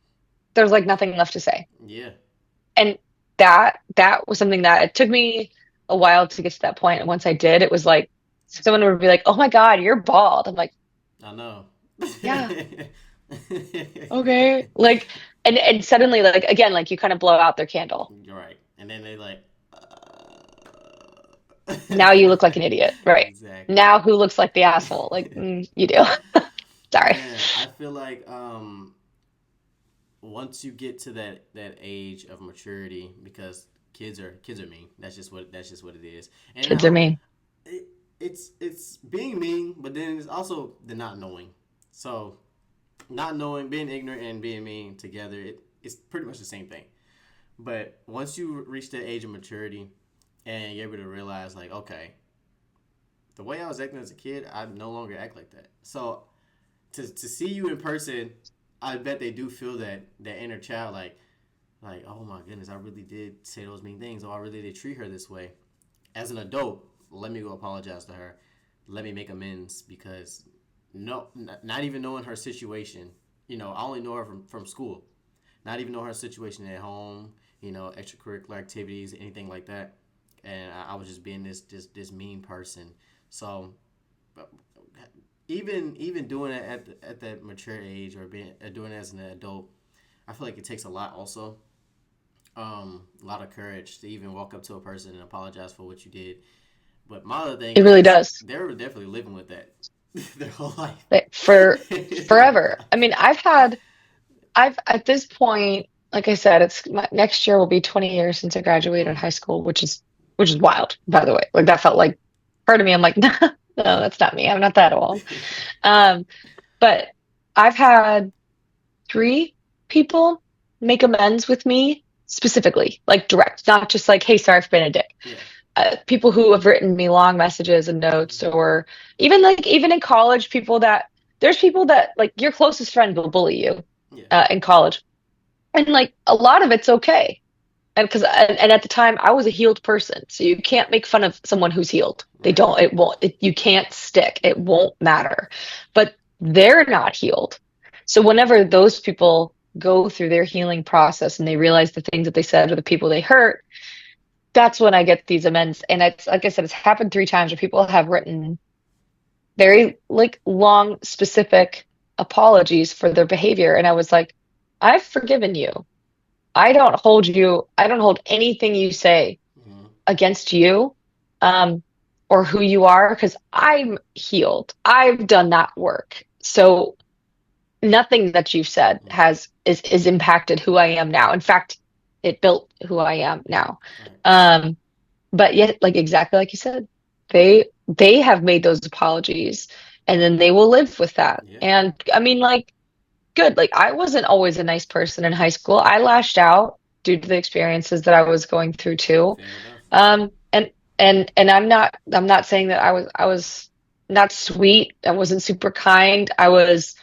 there's like nothing left to say. Yeah. And that was something that it took me a while to get to that point. And once I did, it was like someone would be like, "Oh my God, you're bald." I'm like, I know. "Yeah, okay." Like, and suddenly, like again, like you kind of blow out their candle. You're right. And then they like, Now you look like an idiot, right? exactly. Now who looks like the asshole? Like you do. Sorry. Man, I feel like once you get to that age of maturity, because kids are mean. That's just what it is. And I Kids are don't. mean. It, it's being mean, but then it's also the not knowing. So not knowing, being ignorant, and being mean together, it's pretty much the same thing. But once you reach that age of maturity and you're able to realize, like, okay, the way I was acting as a kid, I no longer act like that. So to see you in person, I bet they do feel that inner child, like, oh my goodness, I really did say those mean things, or I really did treat her this way. As an adult, let me go apologize to her. Let me make amends because no, not even knowing her situation. I only know her from school. Not even know her situation at home. Extracurricular activities, anything like that. And I was just being this mean person. So even doing it at that mature age or doing it as an adult, I feel like it takes a lot also. A lot of courage to even walk up to a person and apologize for what you did. But my other thing It really is does. they were definitely living with that their whole life. Like, for forever. I mean, I've at this point, like I said, next year will be 20 years since I graduated Mm, high school, which is wild, by the way. Like that felt like part of me. I'm like, no, that's not me. I'm not that old. Um, but I've had 3 people make amends with me specifically, like direct, not just like, hey, sorry for being a dick. yeah. People who have written me long messages and notes, Mm-hmm. or even in college, there's people that like your closest friend will bully you. Yeah. in college. And like a lot of it's okay. And at the time I was a healed person. So you can't make fun of someone who's healed. They Right. don't, it won't, you can't stick. It won't matter. But they're not healed. So whenever those people go through their healing process and they realize the things that they said or the people they hurt, that's when I get these amends. And it's like I said, it's happened 3 times where people have written very like long, specific apologies for their behavior. And I was like, I've forgiven you. I don't hold anything you say Mm-hmm. against you, um, or who you are, because I'm healed. I've done that work. So nothing that you've said Mm-hmm. is impacted who I am now. In fact, it built who I am now. Right. Um, but yet, like exactly like you said, they have made those apologies and then they will live with that. Yeah. And I mean, like, good. Like I wasn't always a nice person in high school. I lashed out due to the experiences that I was going through too. Fair enough. Um, and and I'm not saying that I was not sweet. I wasn't super kind. I was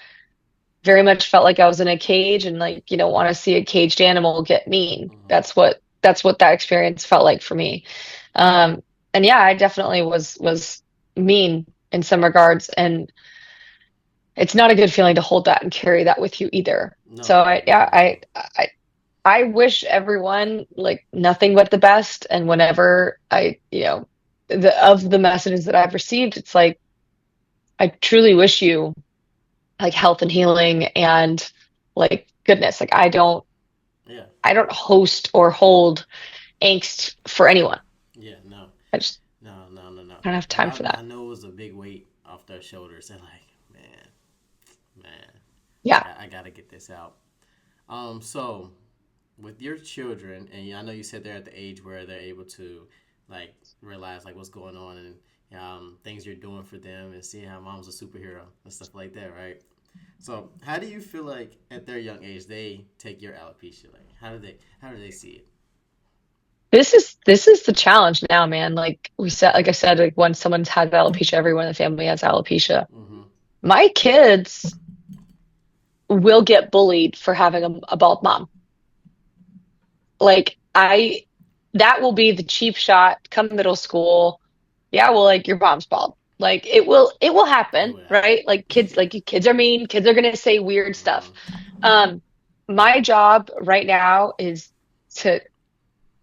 very much felt like I was in a cage and like you don't want to see a caged animal get mean. Mm-hmm. That's what that experience felt like for me. Um, and yeah, I definitely was mean in some regards, and it's not a good feeling to hold that and carry that with you either. No, So I yeah, not at all. I wish everyone like nothing but the best. And whenever of the messages that I've received, it's like I truly wish you like health and healing and like goodness. Like Yeah. I don't host or hold angst for anyone. Yeah. No. I just No. No. No. No. I don't have But time for that. I know it was a big weight off their shoulders. They're like, man, Yeah. I gotta get this out. So with your children, and I know you said they're at the age where they're able to like realize like what's going on and things you're doing for them and seeing how mom's a superhero and stuff like that, right? So how do you feel like at their young age they take your alopecia? Like how do they see it? This is the challenge now, man. Like I said, like when someone's had alopecia, everyone in the family has alopecia. Mm-hmm. My kids will get bullied for having a bald mom. Like that will be the cheap shot come middle school. Yeah, well, like your mom's bald. Like it will It happen, would happen. right? Like kids are mean, kids are gonna say weird stuff. Mm-hmm. Um, my job right now is to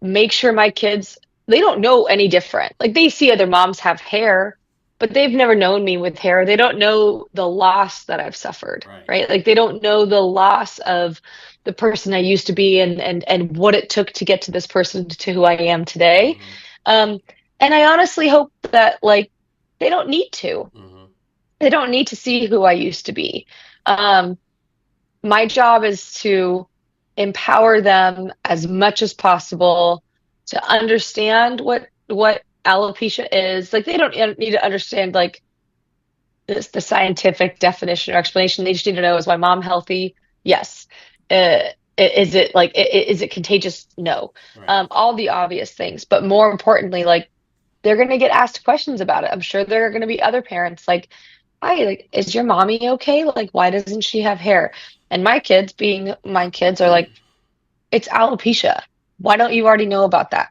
make sure my kids they don't know any different. Like they see other moms have hair, but they've never known me with hair. They don't know the loss that I've suffered, Right. right? Like they don't know the loss of the person I used to be and what it took to get to this person to who I am today. Mm-hmm. Um, and I honestly hope that like they don't need to. Mm-hmm. They don't need to see who I used to be. Um, my job is to empower them as much as possible to understand what alopecia is. Like they don't need to understand like the scientific definition or explanation. They just need to know, is my mom healthy? Yes. Is it like is it contagious? No. Right. All the obvious things, but more importantly, like they're going to get asked questions about it. I'm sure there are going to be other parents like, "Hi, like, is your mommy okay? Like, why doesn't she have hair?" And my kids, being my kids, are like, "It's alopecia. Why don't you already know about that?"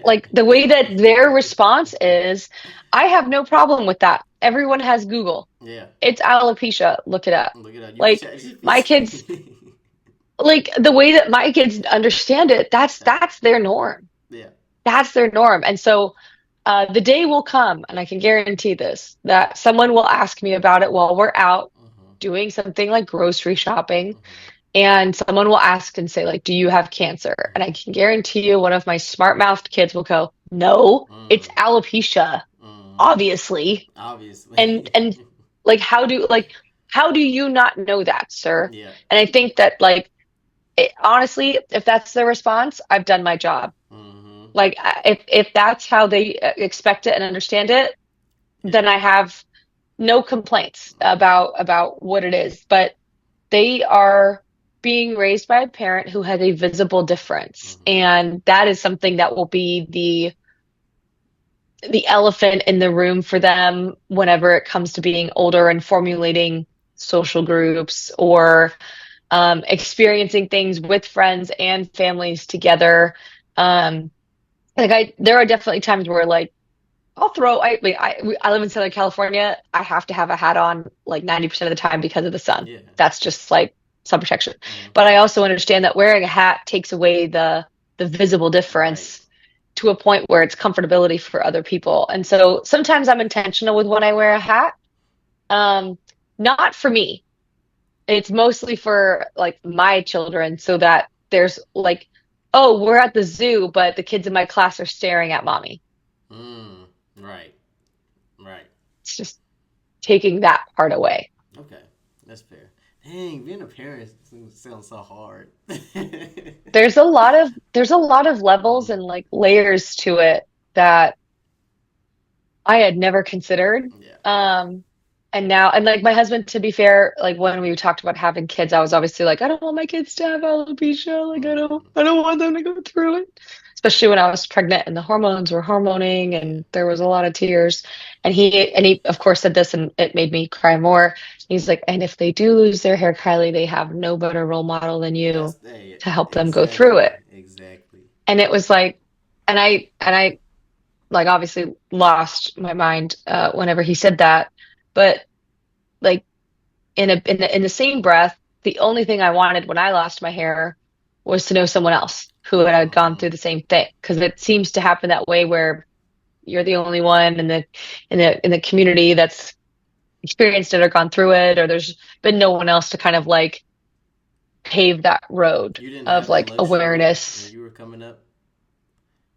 Like the way that their response is, I have no problem with that. Everyone has Google. Yeah. It's alopecia. Look it up. Look at that. You can Like chat my kids, GPT. like the way that my kids understand it, Yeah. that's their norm. Yeah. That's their norm. And so the day will come, and I can guarantee this, that someone will ask me about it while we're out Mm-hmm. doing something like grocery shopping. Mm-hmm. And someone will ask and say, like, do you have cancer? And I can guarantee you one of my smart-mouthed kids will go, no, it's Mm. alopecia, Mm. obviously. And Obviously. and how do you not know that, sir? Yeah. And I think that honestly, if that's their response, I've done my job. Mm-hmm. Like if that's how they expect it and understand it, Yeah. then I have no complaints about what it is. But they are being raised by a parent who has a visible difference, Mm-hmm. and that is something that will be the elephant in the room for them whenever it comes to being older and formulating social groups or experiencing things with friends and families together. Um, there are definitely times where like I live in Southern California. I have to have a hat on like 90% of the time because of the sun. Yeah. That's just like sun protection. Hmm. But I also understand that wearing a hat takes away the visible Right. difference to a point where it's comfortability for other people. And so sometimes I'm intentional with when I wear a hat. Um, Not for me. It's mostly for like my children so that there's like, oh, we're at the zoo, but the kids in my class are staring at mommy. Mm. Right. Right. It's just taking that part away. Okay. That's fair. Dang, being a parent sounds so hard. There's a lot of levels Hmm. and like layers to it that I had never considered. Yeah. Um, and now, and like my husband, to be fair, like when we talked about having kids, I was obviously like, I don't want my kids to have alopecia. Like Mm. I don't want them to go through it. Especially when I was pregnant and the hormones were hormoning Yeah. and there was a lot of tears. And he of course said this and it made me cry more. He's like, and if they do lose their hair, Kylie, they have no better role model than That's you hey, to help them go through exactly. it. Exactly. And it was like, and I like obviously lost my mind whenever he said that. But like in the same breath, the only thing I wanted when I lost my hair was to know someone else who had gone Hmm. through the same thing. Because it seems to happen that way where you're the only one in the community that's experienced it or gone through it, or there's been no one else to kind of like pave that road You didn't of have that like luxury when awareness. you were coming up.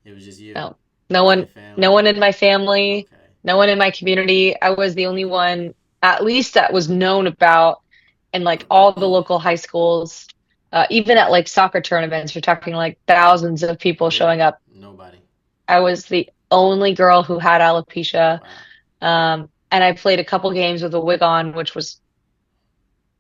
It was just you No, no and your one, no family. one in my family, Okay. no one in my community. I was the only one, at least that was known about in like all the local high schools. Even at like soccer tournaments, you're talking like thousands of people Yeah. showing up. Nobody. I was the only girl who had alopecia. Wow. And I played a couple games with a wig on, which was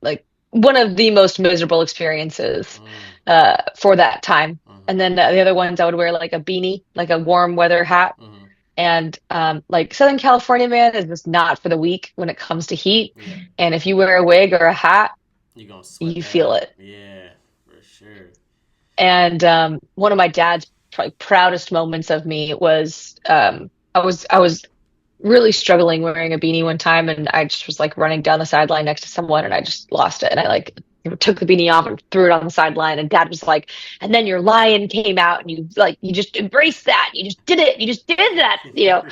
like one of the most miserable experiences Mm. for that time. Hmm. And then the other ones, I would wear like a beanie, like a warm weather hat. Hmm. And like Southern California, man, is just not for the weak when it comes to heat. Yeah. And if you wear a wig or a hat, You're gonna sweat you that feel out. it. Yeah, for sure. And one of my dad's probably proudest moments of me was I was really struggling wearing a beanie one time, and I just was like running down the sideline next to someone, and I just lost it, and I like took the beanie off and threw it on the sideline, and Dad was like, "And then your lion came out, and you just embraced that, you just did it, you just did that, you know."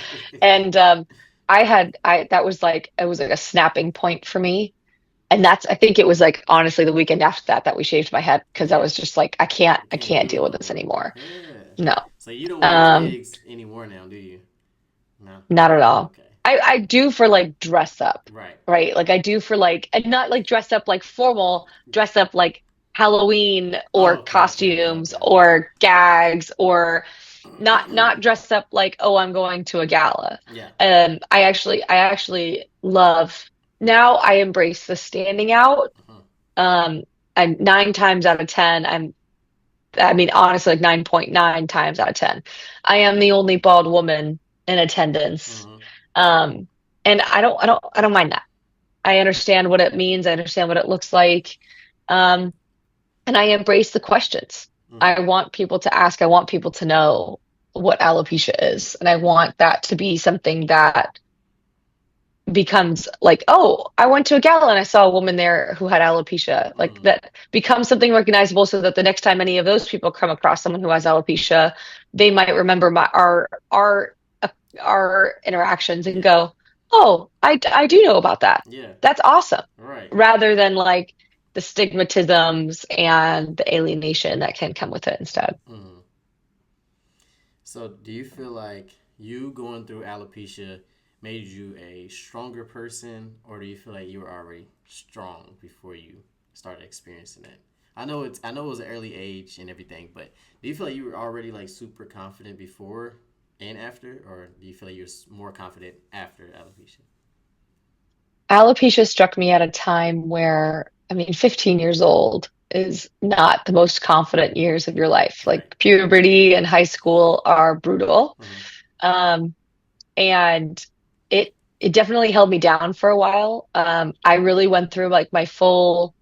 And I that was like it was like a snapping point for me. And that's, I think it was like honestly the weekend after that that we shaved my head because I Yeah. was just like, You I can't can't do it deal with no this more. anymore. Yeah. No, So you don't wear um, wigs anymore now, do you? No. not at all. Okay. I do for like dress up, Right. right? Like I do for like, and not like dress up like formal, dress up like Halloween Oh, or okay, okay, okay, costumes okay, or gags or okay. not dressed up like, oh, I'm going to a gala. Yeah. I actually love now I embrace the standing out. Uh-huh. Um, and nine times out of 10, I mean, honestly, like 9.9 times out of 10, I am the only bald woman in attendance. Uh-huh. Um, and I don't mind that. I understand what it means. I understand what it looks like. Um, and I embrace the questions. Uh-huh. I want people to ask. I want people to know what alopecia is. And I want that to be something that becomes like, oh, I went to a gala and I saw a woman there who had alopecia. Like Uh-huh. that becomes something recognizable so that the next time any of those people come across someone who has alopecia, they might remember our interactions and Yeah. go, oh, I do know about that. Yeah. That's awesome. Right. Rather than like the stigmatisms and the alienation that can come with it instead. Uh-huh. So, do you feel like you going through alopecia made you a stronger person, or do you feel like you were already strong before you started experiencing it? I know it was an early age and everything, but do you feel like you were already like super confident before and after, or do you feel like you're more confident after alopecia? Alopecia struck me at a time where, I mean, 15 years old is not the most confident years of your life. Right. Like puberty and high school are brutal. Uh-huh. Um, and it definitely held me down for a while. I really went through like my full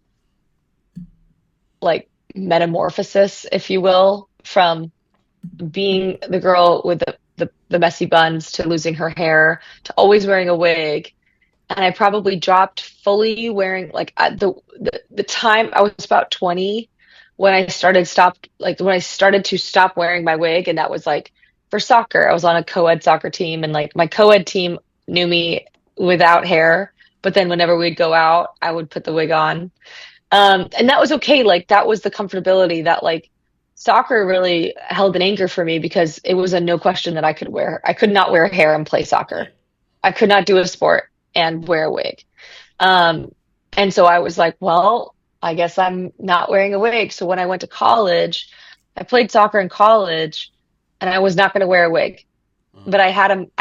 like metamorphosis, if you will, from being the girl with the messy buns to losing her hair to always wearing a wig. And I probably dropped fully wearing like the time I was about 20 when I started to stop wearing my wig, and that was like for soccer. I was on a co-ed soccer team, and like my co-ed team knew me without hair, but then whenever we'd go out, I would put the wig on. And that was okay. Like that was the comfortability that like soccer really held an anchor for me because it was a no question that I could not wear hair and play Yeah. soccer. I could not do a sport and wear a wig. Um, and so I was like, well, I guess I'm not wearing a wig. So when I went to college, I played soccer in college and I was not going to wear a wig. Mm. But I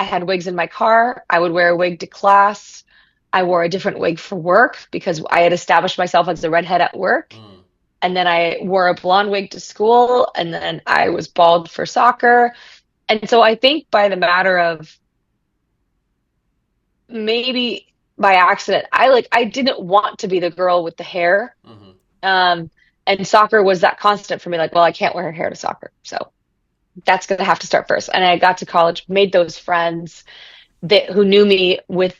had wigs in my car. I would wear a wig to class. I wore a different wig for work because I had established myself as the redhead at work. Mm. And then I wore a blonde wig to school, and then I was bald for soccer. And so I think by the matter of maybe by accident, I didn't want to be the girl with the hair. Mm. Um, and soccer was that constant for me, like, well, I can't wear hair to soccer. So that's gonna have to start first. And I got to college, made those friends that who knew me with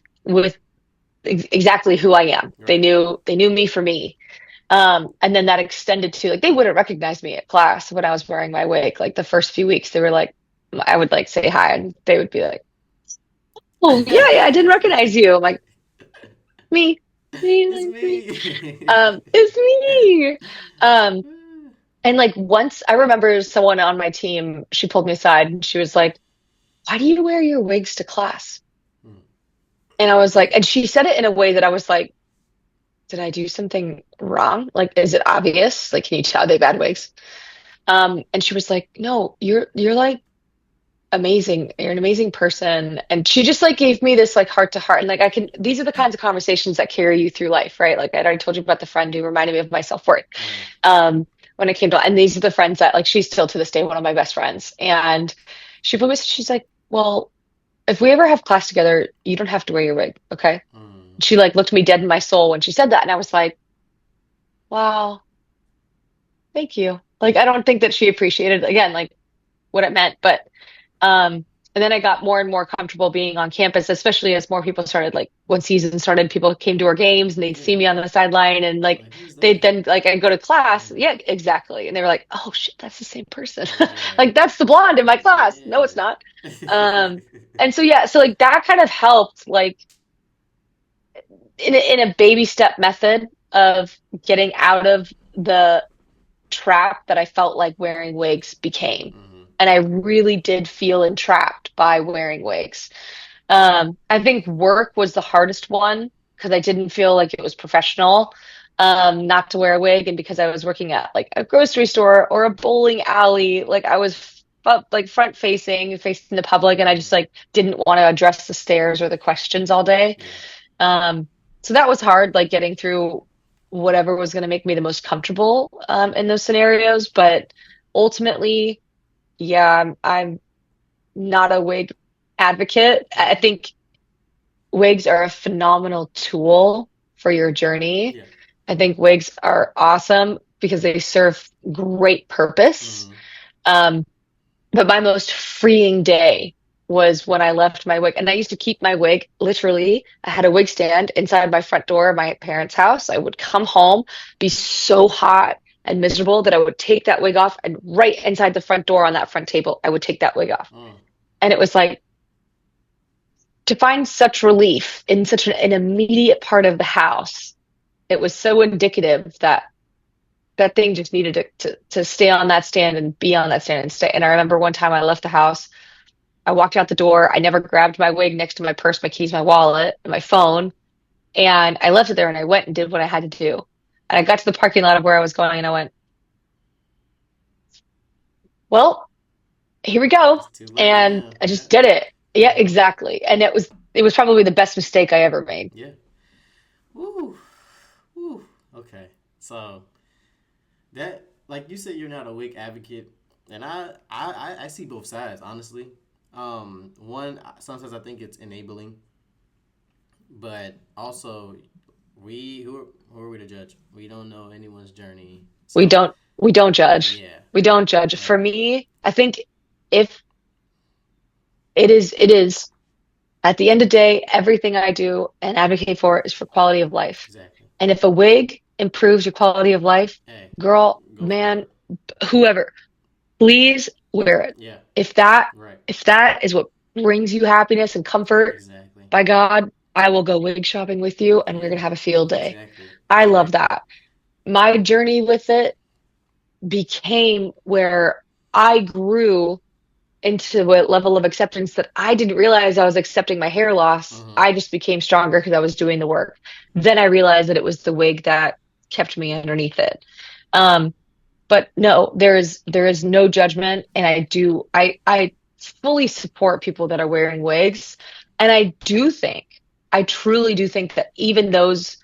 exactly who I am. Right. They knew me for me. And then that extended to like they wouldn't recognize me at class when I was wearing my wig. Like the first few weeks, they were like, I would like say hi, and they would be like, "Oh yeah, yeah, I didn't recognize you." I'm like, "Me, me, It's like me." me. It's me. Um, and like once I remember someone on my team, she pulled me aside and she was like, "Why do you wear your wigs to class?" Mm. And I was like, and she said it in a way that I was like, did I do something wrong? Like, is it obvious? Like, can you tell they bad wigs? And she was like, no, you're like amazing. You're an amazing person. And she just like gave me this like heart to heart. And like these are the kinds of conversations that carry you through life, right? Like I'd already told you about the friend who reminded me of my self-worth. Mm. When it came to, and these are the friends that like she's still to this day one of my best friends. And she's like, well, if we ever have class together, you don't have to wear your wig, okay? Mm. She like looked me dead in my soul when she said that, and I was like, wow, thank you. Like I don't think that she appreciated again like what it meant, but um and then I got more and more comfortable being on campus, especially as more people started like when season started, people came to our games and they'd see Yeah. me on the sideline and like Like who's they'd that? then like I'd go to class. Mm. Yeah, exactly. And they were like, oh shit, that's the same person. Yeah. Like that's the blonde in my class. No, it's not. Yeah. Um and so yeah, so like that kind of helped like in a baby step method of getting out of the trap that I felt like wearing wigs became. Mm. And I really did feel entrapped by wearing wigs. I think work was the hardest one because I didn't feel like it was professional not to wear a wig. And because I was working at like a grocery store or a bowling alley, like I was like front facing, facing the public, and I just Mm. like didn't want to address the stares or the questions all day. Yeah. Um, so that was hard, like getting through whatever was going to make me the most comfortable in those scenarios. But ultimately, yeah, I'm not a wig advocate. I Okay. think wigs are a phenomenal tool for your journey. Yeah. I think wigs are awesome because they serve great purpose. Mm. Um, but my most freeing day was when I left my wig. And I used to keep my wig literally. I had a wig stand inside my front door of my parents' house. I would come home, be so hot and miserable that I would take that wig off. And right inside the front door on that front table, I would take that wig off. Mm. And it was like to find such relief in such an immediate part of the house. It was so indicative that that thing just needed to stay on that stand and be on that stand and stay. And I remember one time I left the house. I walked out the door. I never grabbed my wig next to my purse, my keys, my wallet, and my phone. And I left it there and I went and did what I had to do. And I got to the parking lot of where I was going and I went, well, here we go. It's too late And now. I Yeah. just did it. Yeah, Mm-hmm. exactly. And it was probably the best mistake I ever made. Yeah. Woo. Woo. Okay. So that, like you said, you're not a wig advocate, and I see both sides honestly. One, sometimes I think it's enabling, but also who are we to judge? We don't know anyone's journey. We So don't we don't judge. yeah, We don't judge. For right, me, I think if it is at the end of the day, everything I do and advocate for is for quality of life. exactly. And if a wig improves your quality of life, Hey, girl, go for man, it. whoever, please wear it. Yeah, If that right, if that is what brings you happiness and comfort, exactly. by God, I will go wig shopping with you and we're Yeah, gonna have a field day. exactly, I love exactly. that. My journey with it became where I grew into a level of acceptance that I didn't realize I was accepting my hair loss. Mm-hmm. I just became stronger because I was doing the work. Then I realized that it was the wig that kept me underneath it. Um, but no, there is no judgment, and I fully support people that are wearing wigs, and I truly do think that even those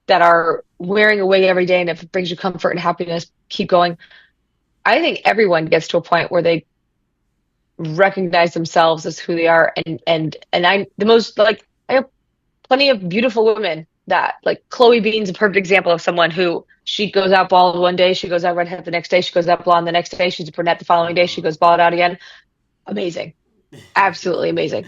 that are wearing a wig every day and if it brings you comfort and happiness, keep going. I think everyone gets to a point where they recognize themselves as who they are and I the most like I have plenty of beautiful women that like Chloe Bean's a perfect example of someone who she goes out bald one day, she goes out redhead the next day, she goes out blonde the next day, she's a brunette the following day, she Mm-hmm. goes bald out again. Amazing. Absolutely amazing.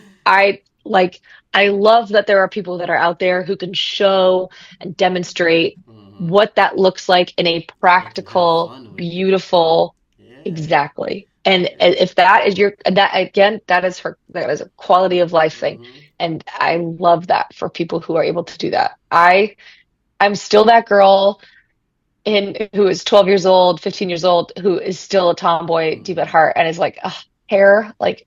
I love that there are people that are out there who can show and demonstrate Mm-hmm. what that looks like in a And can have practical, fun with it. beautiful, Yeah, exactly. And yeah. if that is your that again, that is a quality of life thing. Mm-hmm. And I love that for people who are able to do that. I'm still that girl in who is 12 years old, 15 years old, who is still a tomboy deep at Mm-hmm. heart and is like, ugh, hair, like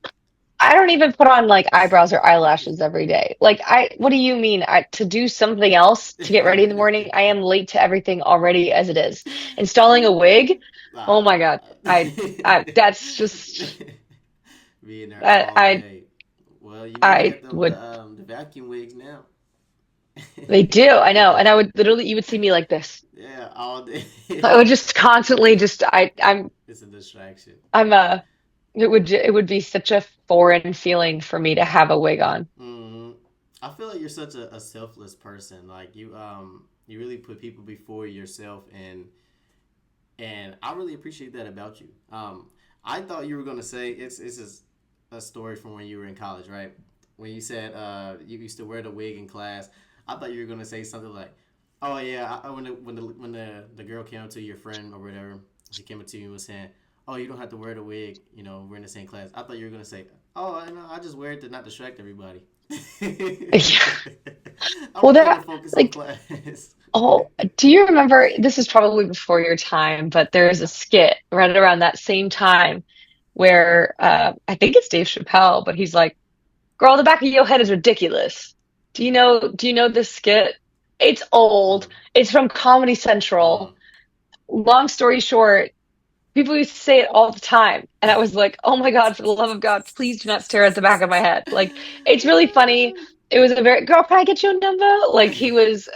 I don't even put on like eyebrows or eyelashes every day. Like what do you mean? To do something else to get ready in the morning? I am late to everything already as it is. Installing a wig? Oh my Ah. God. That's just Being there that all day. Well, you know they I got would the vacuum wigs now. they do. I know. And I would literally you would see me like this. Yeah, all day. I would just constantly just It's a distraction. I'm it would be such a foreign feeling for me to have a wig on. Hmm. I feel like you're such a selfless person. Like you really put people before yourself, and I really appreciate that about you. I thought you were gonna say it's just a story from when you were in college, right? When you said you used to wear the wig in class, I thought you were gonna say something like, "Oh yeah, when the girl came up to your friend or whatever, she came up to you and was saying, "Oh, you don't have to wear the wig, we're in the same class." I thought you were gonna say, "Oh, I just wear it to not distract everybody." I Well, want them to that focus on like class. oh, do you remember? This is probably before your time, but there's a skit right around that same time where I think it's Dave Chappelle, but he's like, "Girl, the back of your head is ridiculous." Do you know this skit? It's old. Mm, It's from Comedy mm. Central. Long story short, people used to say it all the time. And I was like, oh my God, for the love of God, please do not stare at the back of my head. Like, it's really funny. It was a very, girl, can I get you a number? Like, he was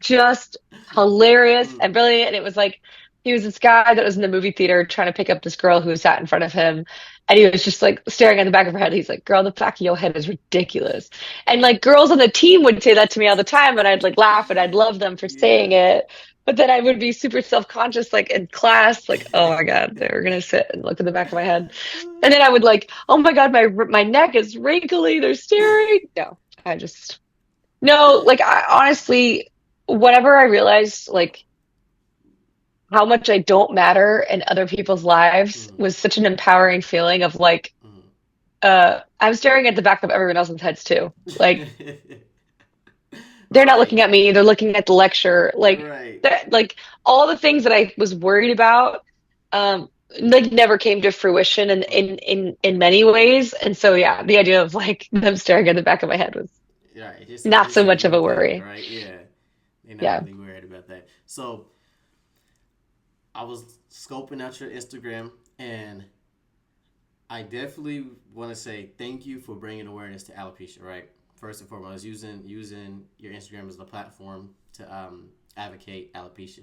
just hilarious Mm. and brilliant. And it was like, he was this guy that was in the movie theater trying to pick up this girl who sat in front of him. And he was just like staring at the back of her head. He's like, girl, the back of your head is ridiculous. And like girls on the team would say that to me all the time. And I'd like laugh and I'd love them for saying Yeah. it. But then I would be super self-conscious, like in class, like, oh my God, they were gonna sit and look at the back of my head. And then I would like, oh my God, my neck is wrinkly, they're staring. No, I just no, like I honestly, whenever I realized like how much I don't matter in other people's lives Mm, was such an empowering feeling of like, mm. I'm staring at the back of everyone else's heads too. Like they're not Right, looking at me, they're looking at the lecture. Like right. that like all the things that I was worried about like never came to fruition Mm. in many ways. And so yeah, the idea of like them staring at the back of my head was Right, not it's so a much of you a thing, worry. right? Yeah, they're not Yeah. really worried about that. So I was scoping out your Instagram, and I definitely want to say thank you for bringing awareness to alopecia. Right, first and foremost, using your Instagram as the platform to advocate alopecia.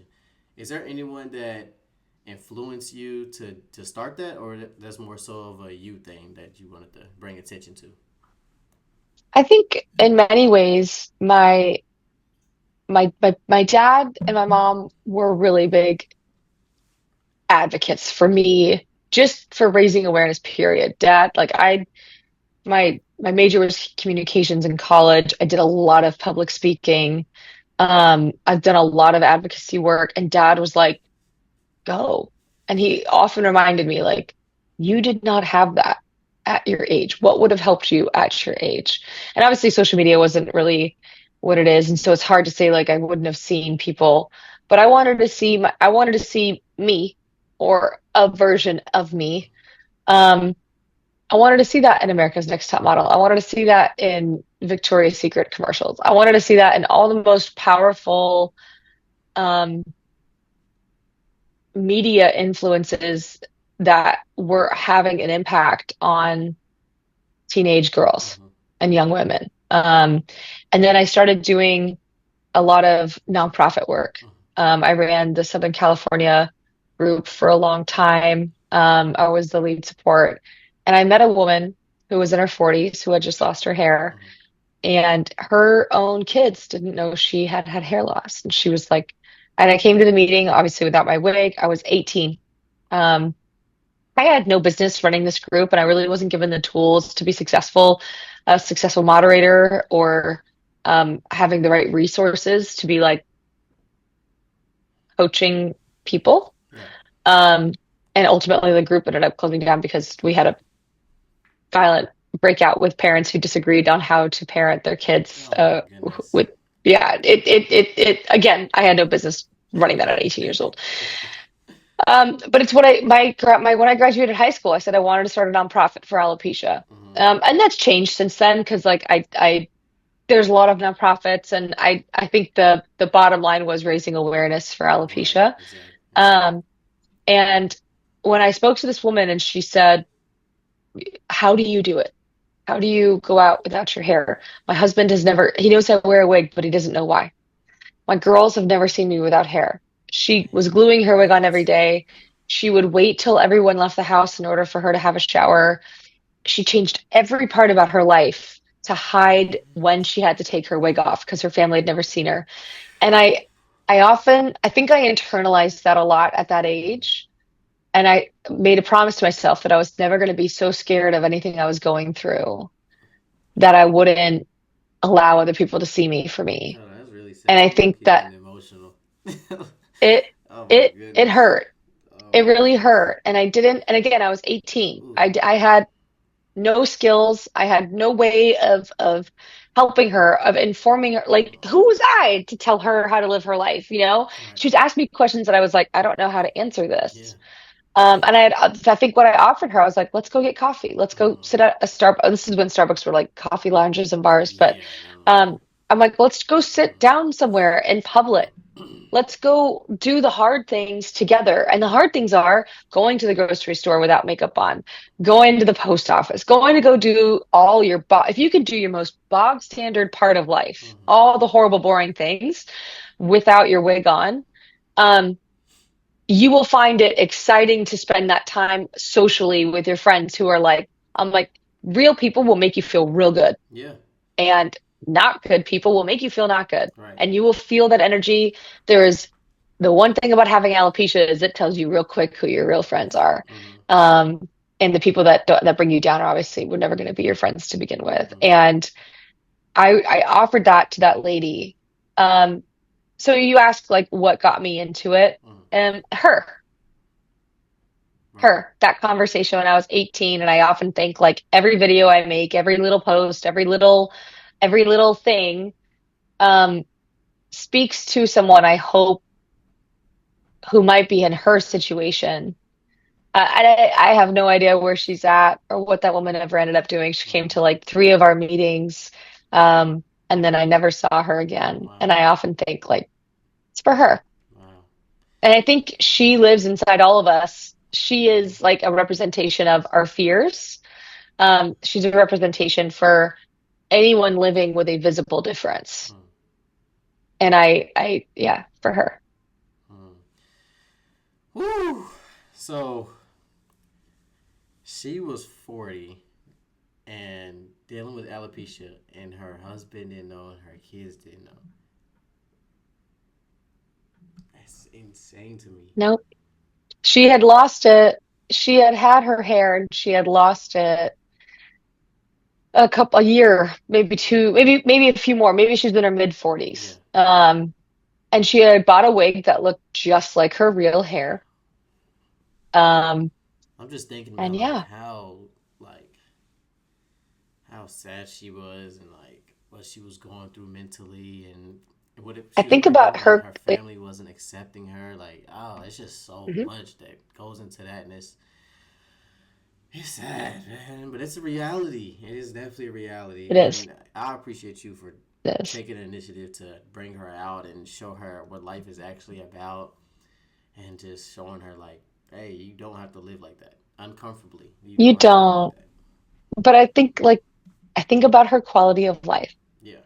Is there anyone that influenced you to start that, or that's more so of a you thing that you wanted to bring attention to? I think in many ways my dad and my mom were really big advocates for me just for raising awareness, period. Dad, like my major was communications in college. I did a lot of public speaking. I've done a lot of advocacy work, and dad was like, go. And he often reminded me, like, you did not have that at your age. What would have helped you at your age? And obviously, social media wasn't really what it is. And so it's hard to say, like, I wouldn't have seen people, but I wanted to see me or a version of me. Um, I wanted to see that in America's Next Top Model. I wanted to see that in Victoria's Secret commercials. I wanted to see that in all the most powerful, um, media influences that were having an impact on teenage girls Mhm. and young women. And then I started doing a lot of nonprofit work. Mhm. I ran the Southern California group for a long time. I was the lead support. And I met a woman who was in her 40s who had just lost her hair. Mhm. And her own kids didn't know she had had hair loss. And she was like, and I came to the meeting, obviously without my wig. I was 18. Um, I had no business running this group, and I really wasn't given the tools to be successful, a successful moderator, or having the right resources to be like coaching people. Yeah. Um, and ultimately, the group ended up closing down because we had a violent breakout with parents who disagreed on how to parent their kids. Oh my goodness. With yeah, it again, I had no business running that at 18 years old. But it's what when I graduated high school, I said I wanted to start a nonprofit for alopecia. Mhm. And that's changed since then because like I there's a lot of nonprofits, and I think the bottom line was raising awareness for Right. alopecia. Exactly. Um, and when I spoke to this woman and she said, "How do you do it? How do you go out without your hair? My husband has never, he knows I wear a wig, but he doesn't know why. My girls have never seen me without hair." She was Man, gluing her wig on every what? day. She would wait till everyone left the house in order for her to have a shower. She changed every part about her life to hide when she had to take her wig off because her family had never seen her. And I think I internalized that a lot at that Mhm. age. And I made a promise to myself that I was never going to be so scared of anything I was going through that I wouldn't allow other people to see me for me. Oh, that's really And sad. I I'm low think key that getting emotional. it Oh my it goodness. hurt. Oh It my really goodness. hurt. And I didn't, and again, I was 18. Ooh. I had no skills. I had no way of helping her, of informing her. Like, who was I to tell her how to live her life, you know? Right. She was asking me questions that I was like, I don't know how to answer Yeah. this. And I think what I offered her, I was like, let's go get coffee. Let's go Mhm. sit at a Starbucks. This is when Starbucks were like coffee lounges and bars. But Yeah. No. um, I'm like, let's go sit Mhm. down somewhere in public. Let's go do the hard things together. And the hard things are going to the grocery store without makeup on, going to the post office, going to go do all your, if you could do your most bog standard part of life, Mhm. all the horrible, boring things without your wig on, um, you will find it exciting to spend that time socially with your friends who are like, I'm like, real people will make you feel real good, Yeah. and not good people will make you feel not good. Right. And you will feel that energy. There is the one thing about having alopecia is it tells you real quick who your real friends are. Mhm. Um, and the people that bring you down are obviously were never going to be your friends to begin with. Mhm. And I offered that to that lady. Um, so you asked like what got me into it? Mhm. Her Right. her that conversation when I was 18. And I often think like every video I make, every little post, every little thing um speaks to someone I hope who might be in her situation. I have no idea where she's at or what that woman ever ended up doing. She came Mhm. to like three of our meetings, and then I never saw her again. And Wow. I often think like it's for her. Wow. And I think she lives inside all of us. She Mhm. is like a representation of our fears. She's a representation for anyone living with a visible difference. Mhm. And yeah, for her. Mhm. Woo. So she was 40 and dealing with alopecia, and her husband didn't know, and her kids didn't know. insane to me. Nope. She had lost it. She had had her hair and she had lost it a year, maybe two, maybe a few more. Maybe she's in her mid Yeah. 40s. And she had bought a wig that looked just like her real hair. Um, I'm just thinking and about yeah, like how sad she was and like what she was going through mentally and what if I she was think going through about like her. her family wasn't accepting her like oh it's just so Mhm. much that goes into that and it's sad man but it's a reality it is definitely a reality It is. and I appreciate you for It is. taking an initiative to bring her out and show her what life is actually about and just showing her like hey you don't have to live like that uncomfortably you You don't have to live like don't, that but I think about her quality of life. yeah.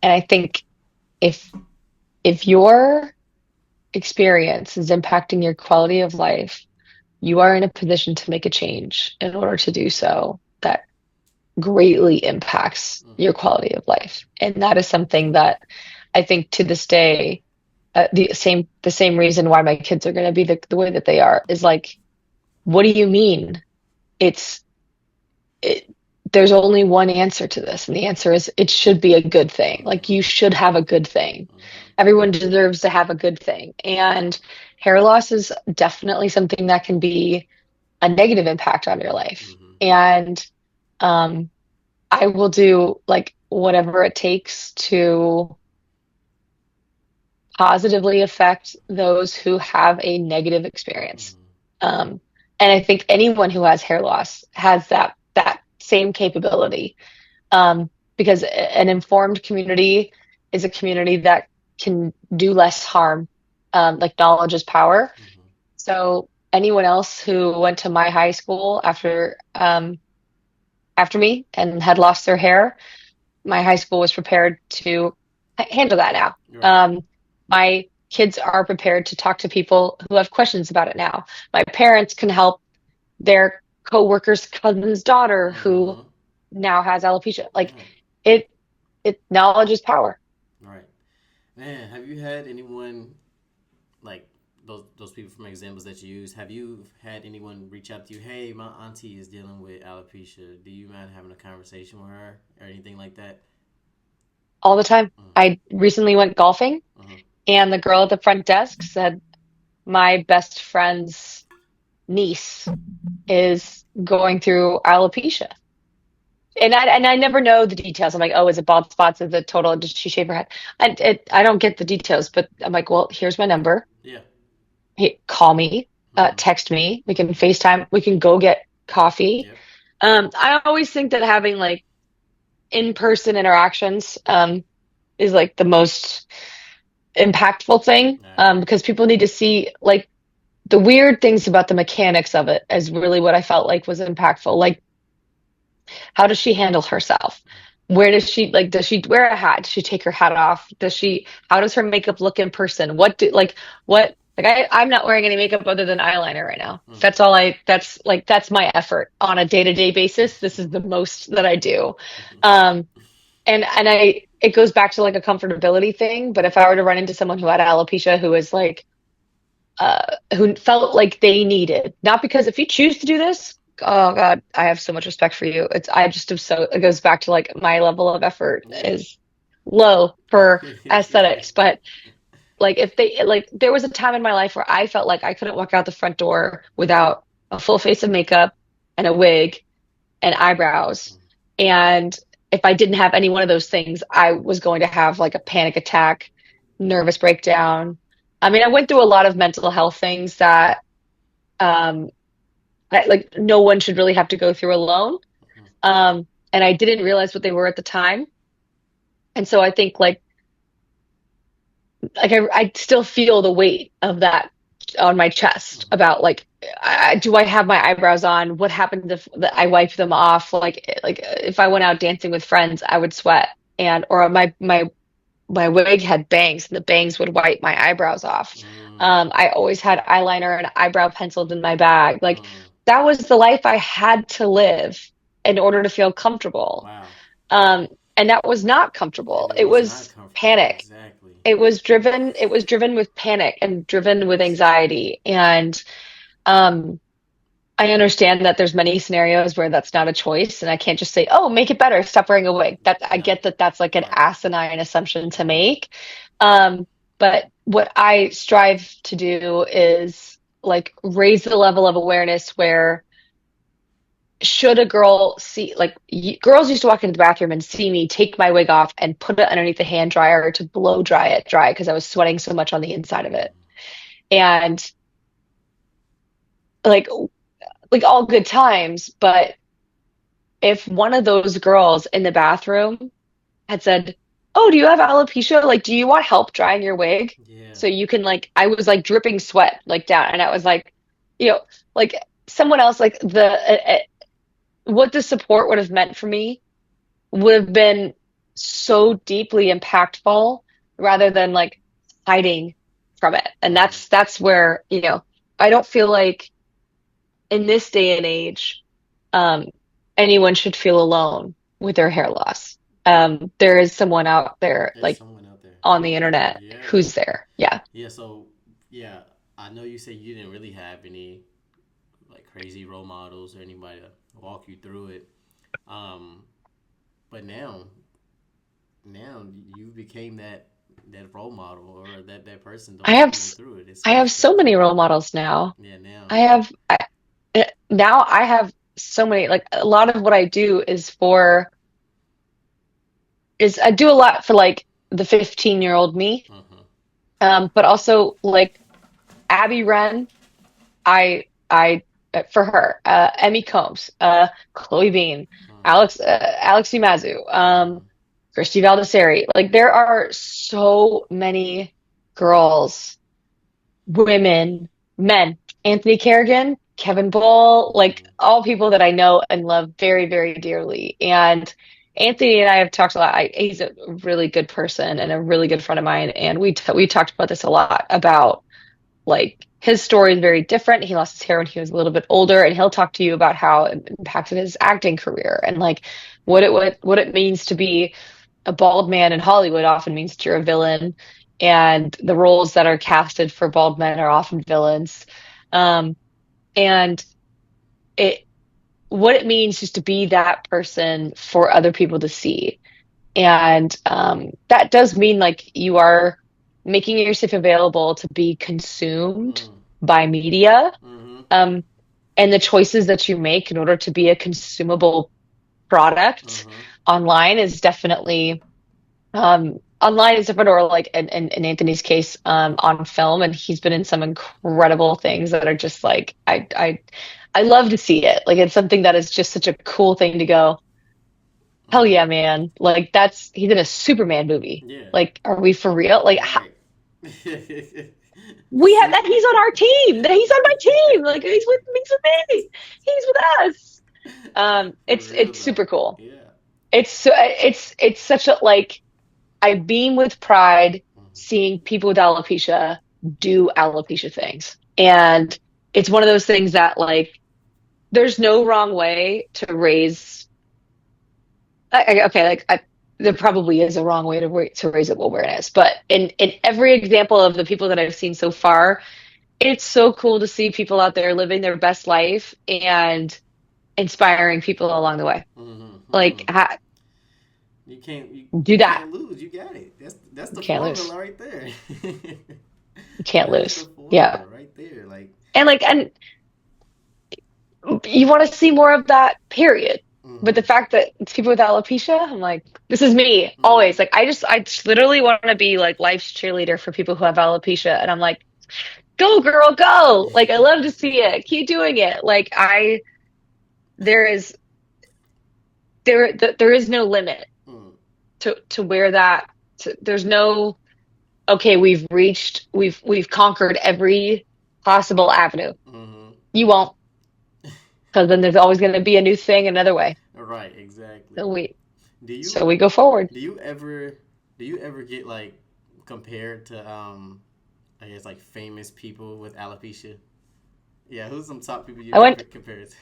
And I think if your experience is impacting your quality of life, you are in a position to make a change in order to do so that greatly impacts Mm-hmm. your quality of life. And that is something that I think to this day, the same reason why my kids are going to be the way that they are is like, what do you mean? It's it, there's only one answer to this, and the answer is it should be a good thing. Like Mm-hmm. you should have a good thing. Mm-hmm. Everyone deserves to have a good thing. And hair loss is definitely something that can be a negative impact on your life. Mm-hmm. And um, I will do like whatever it takes to positively affect those who have a negative experience. Mm-hmm. Um, and I think anyone who has hair loss has that same capability. Because an informed community is a community that can do less harm. Like knowledge is power. Mm-hmm. So anyone else who went to my high school after me and had lost their hair, my high school was prepared to handle that now. Right. My kids are prepared to talk to people who have questions about it now. My parents can help their coworker's cousin's daughter who Mm-hmm. now has alopecia. Like Right. it, knowledge is power. Right. Man, have you had anyone like those people from examples that you use? Have you had anyone reach out to you? Hey, my auntie is dealing with alopecia. Do you mind having a conversation with her or anything like that? All the time. Mm-hmm. I recently went golfing, Mm-hmm. and the girl at the front desk said, my best friend's niece is going through alopecia. And I never know the details. I'm like, oh, is it bald spots? Is it total? Did she shave her head? I don't get the details, but I'm like, well, here's my number. Yeah. Call me, Mm-hmm. text me. We can Mm-hmm. FaceTime. We can go get coffee. Yep. I always think that having like in-person interactions is like the most impactful thing I agree. because people need to see like the weird things about the mechanics of it is really what I felt like was impactful. Like, how does she handle herself? Where does she like, does she wear a hat? Does she take her hat off? How does her makeup look in person? I'm not wearing any makeup other than eyeliner right now. Mm-hmm. That's my effort on a day-to-day basis. This is the most that I do. Mm-hmm. Um, it goes back to like a comfortability thing. But if I were to run into someone who had alopecia who is like, who felt like they needed, not because if you choose to do this, oh God, I have so much respect for you. I just am so, it goes back to like my level of effort Yeah. is low for aesthetics. But like if they, like, there was a time in my life where I felt like I couldn't walk out the front door without a full face of makeup and a wig and eyebrows. And if I didn't have any one of those things, I was going to have like a panic attack, nervous breakdown. I mean, I went through a lot of mental health things that um, like no one should really have to go through alone. And I didn't realize what they were at the time. And so I think I still feel the weight of that on my chest Mm-hmm. about like, do I have my eyebrows on? What happens if I wipe them off? Like if I went out dancing with friends, I would sweat, and or my wig had bangs, and the bangs would wipe my eyebrows off. Mm-hmm. I always had eyeliner and eyebrow penciled in my bag. Like Mm-hmm. that was the life I had to live in order to feel comfortable. Wow. Um, and that was not And comfortable. it It was not was comfortable. panic. Exactly. it was driven with panic and driven with anxiety. And um I understand that there's many scenarios where that's not a choice, and I can't just say, "Oh, make it better, stop wearing a wig." That I No. get that that's like an Right. asinine assumption to Mm-hmm. make. Um, but what I strive to do is like raise the level of awareness where should a girl see like girls used to walk into the bathroom and see me take my wig off and put it underneath the hand dryer to blow dry it dry because I was sweating so much on the inside of it. And like all good times, but if one of those girls in the bathroom had said, "Oh, do you have alopecia? Like, do you want help drying your wig? Yeah. So you can like," I was like dripping sweat like down, and I was like, you know, like someone else, like what the support would have meant for me would have been so deeply impactful rather than like hiding from it. And Mm-hmm. that's where, I don't feel like in this day and age, um, anyone should feel alone with their hair loss. There is someone out there, There's like someone out there. on the internet, Yeah. who's there. Yeah. Yeah. So yeah, I know you say you didn't really have any like crazy role models or anybody to walk you through it. Um, but now you became that role model or that person to I walk have people s- through it. It's I have it's so crazy. many role models now. Yeah. Now. I have now I have so many, like a lot of what I do is I do a lot for like the 15-year-old me. Mm-hmm. But also like Abby Wren, I for her, Emmy Combs, Chloe Bean, Mm-hmm. Alex Umazu, Mm-hmm. Christy Valdesari. Like there are so many girls, women, men, Anthony Kerrigan, Kevin Bull, like Mm-hmm. all people that I know and love very, very dearly. And Anthony and I have talked a lot. He's a really good person and a really good friend of mine, and we talked about this a lot about like his story is very different. He lost his hair when he was a little bit older, and he'll talk to you about how it impacted his acting career and like what it means to be a bald man in Hollywood often means that you're a villain, and the roles that are casted for bald men are often villains. Um, and it what it means just to be that person for other people to see. And that does mean like you are making yourself available to be consumed Mm-hmm. by media. Mm-hmm. Um, and the choices that you make in order to be a consumable product Mm-hmm. online is definitely online is different, or like in Anthony's case, on film, and he's been in some incredible things that are just like I love to see it. Like it's something that is just such a cool thing to go, hell Mm-hmm. yeah, man. Like that's he's in a Superman movie. Yeah. Like, are we for real? Like Right. we have that, Super. he's on our team. That he's on my team. Like he's with me. He's with us. For real It's though. super cool. Yeah. It's such a like I beam with pride Mm-hmm. seeing people with alopecia do alopecia things. And it's one of those things that like there's no wrong way to raise okay, like there probably is a wrong way to raise awareness, but in every example of the people that I've seen so far, it's so cool to see people out there living their best life and inspiring people along the way. Mm-hmm. Like Mm-hmm. You do that. can't lose. You got it. That's You the can't lose. formula right there. You can't That is the lose. Yeah. formula right there. Like. And you want to see more of that, period. But Mm-hmm. the fact that it's people with alopecia, I'm like, this is me Mm-hmm. always. Like, I just literally want to be like life's cheerleader for people who have alopecia. And I'm like, go girl, go. Like, I love to see it. Keep doing it. Like, there is, there is no limit Mm-hmm. to where there's no, okay, we've conquered every possible avenue. Mm-hmm. You won't, because then there's always going to be a new thing another way. Right. Exactly. So we, Do so you we go forward. do you ever do you ever get like compared to I guess like famous people with alopecia? Yeah, who's some top people you I get went, compared to?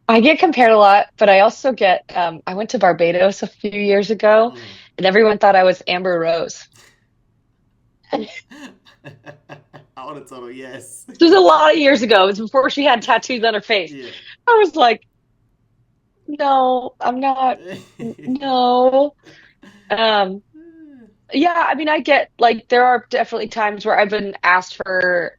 I get compared a lot, but I also I went to Barbados a few years ago Mm. and everyone thought I was Amber Rose. I would have told her yes. This was a lot of years ago. It was before she had tattoos on her face. Yeah. I was like, no, I'm not. No. Um, yeah, I mean, I get like there are definitely times where I've been asked for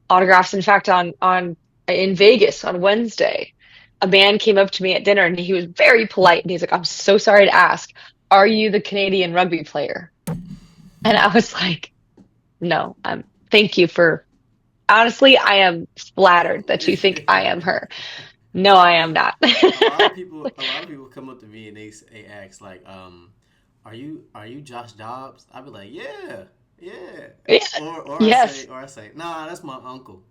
autographs. In fact, on in Vegas on Wednesday, a man came up to me at dinner and he was very polite and he's like, "I'm so sorry to ask, are you the Canadian rugby player?" And I was like, "No, thank you for honestly, I am flattered that you think I am her. No, I am not." A lot of people come up to me and they ask like, are you Josh Dobbs? I'd be like, yeah, yeah. Yeah, yes, Or I say, nah, that's my uncle.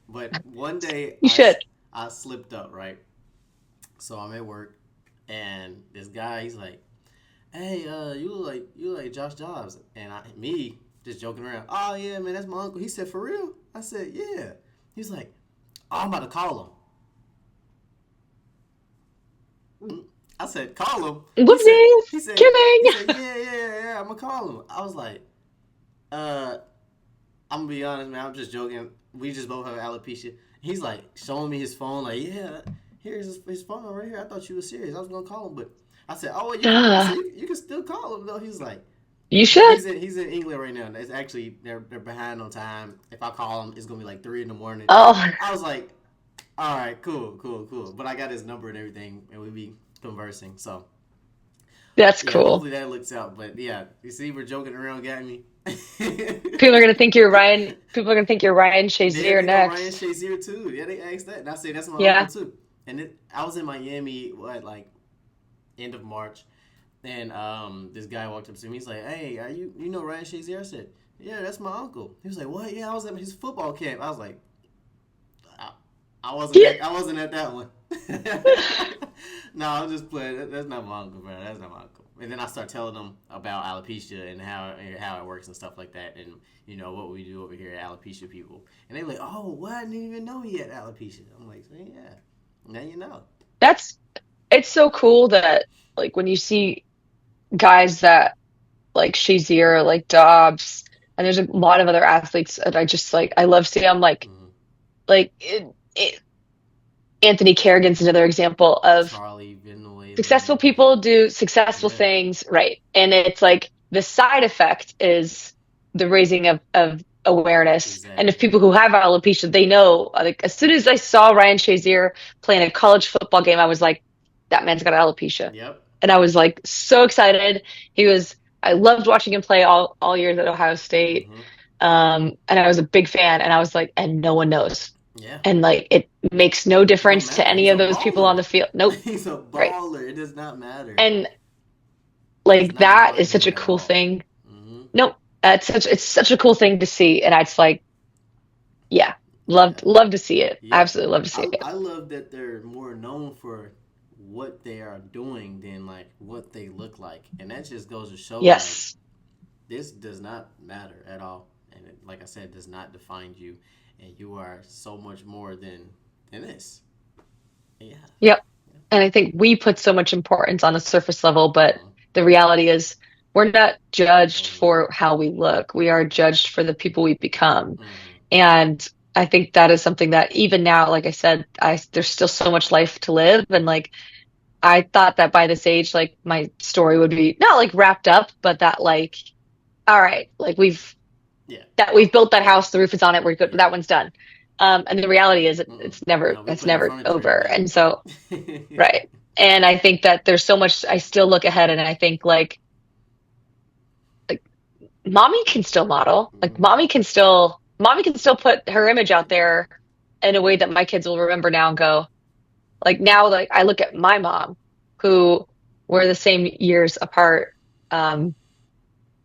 But one day you should. I slipped up, right? So I'm at work, and this guy, he's like, "Hey, you look like Josh Dobbs," and me just joking around. "Oh yeah, man, that's my uncle." He said, "For real?" I said, "Yeah." He's like, "Oh, I'm about to call him." I said, "Call him." Whoopsies. He Kidding. said, "Yeah, yeah, yeah, I'm gonna call him." I was like, "Uh, I'm gonna be honest, man. I'm just joking. We just both have alopecia." He's like showing me his phone, like, "Yeah, here's his phone right here. I thought you were serious. I was gonna call him, but." I said, "Oh, well, you can." I said, Duh. "You can still call him though." He's like, You should. he's in England right now. It's actually they're behind on time. If I call him, it's gonna be like 3 in the morning. Oh, I was like, "All right, cool, cool, cool." But I got his number and everything, and we be conversing. So that's yeah, cool. hopefully that looks out. But yeah, you see, we're joking around, got me. People are gonna think you're Ryan. People are gonna think you're Ryan Yeah, Shazier they know Ryan next. Shazier too. Yeah, they asked that, and I say that's my uncle Yeah. too. I was in Miami, what, like end of March, and this guy walked up to me. He's like, "Hey, are you know Ryan Shazier?" I said, "Yeah, that's my uncle." He was like, "What?" "Yeah, I was at his football camp." I was like, "I, Yeah. I wasn't at that one." No, I'm just playing. That's not my uncle, bro. That's not my uncle. And then I start telling them about alopecia and how it works and stuff like that, and what we do over here at Alopecia People. And they like, "Oh, what? I didn't even know he had alopecia." I'm like, "Yeah, now you know." That's it's so cool that like when you see guys that like Shazier, like Dobbs, and there's a lot of other athletes that I just like I love seeing. I'm Mm-hmm. like Anthony Kerrigan's another example of Charlie Villanueva. successful people do successful Yeah, things right. And it's like the side effect is the raising of awareness. And if exactly. people who have alopecia, they know, like, as soon as I saw Ryan Shazier playing a college football game, I was like, that man's got alopecia. Yep. And I was like so excited. He was, I loved watching him play all years at Ohio State. Mm-hmm. And I was a big fan. And I was like, and no one knows. Yeah. And like, it makes no It don't difference to matter. any He's a of those people on baller. the field. Nope. He's a Right. baller. It does not matter. And It does like not that is define such him a at cool all. thing. Mm-hmm. Nope. It's such a cool thing to see. And I just like, yeah, Yeah. love to see it. Yeah, Absolutely love to see it. I love that they're more known for what they are doing than like what they look like, and that just goes to show like Yes. this does not matter at all, and like I said, does not define you, and you are so much more than this. Yeah. Yep. And I think we put so much importance on the surface level, but Mm-hmm. the reality is we're not judged Mm-hmm. for how we look. We are judged for the people we become. Mm-hmm. And I think that is something that even now, like I said, there's still so much life to live. And like I thought that by this age, like my story would be not like wrapped up, but that like, all right, like Yeah. we've built that house, the roof is on it, we're good, Yeah. that one's done. And the reality is Mm-mm. No, we it's putting the never furniture in over. now. And so, right. And I think that there's so much, I still look ahead and I think like mommy can still model, like Mm-hmm. mommy can still put her image out there in a way that my kids will remember now and go, like now, like I look at my mom who were the same years apart. Um,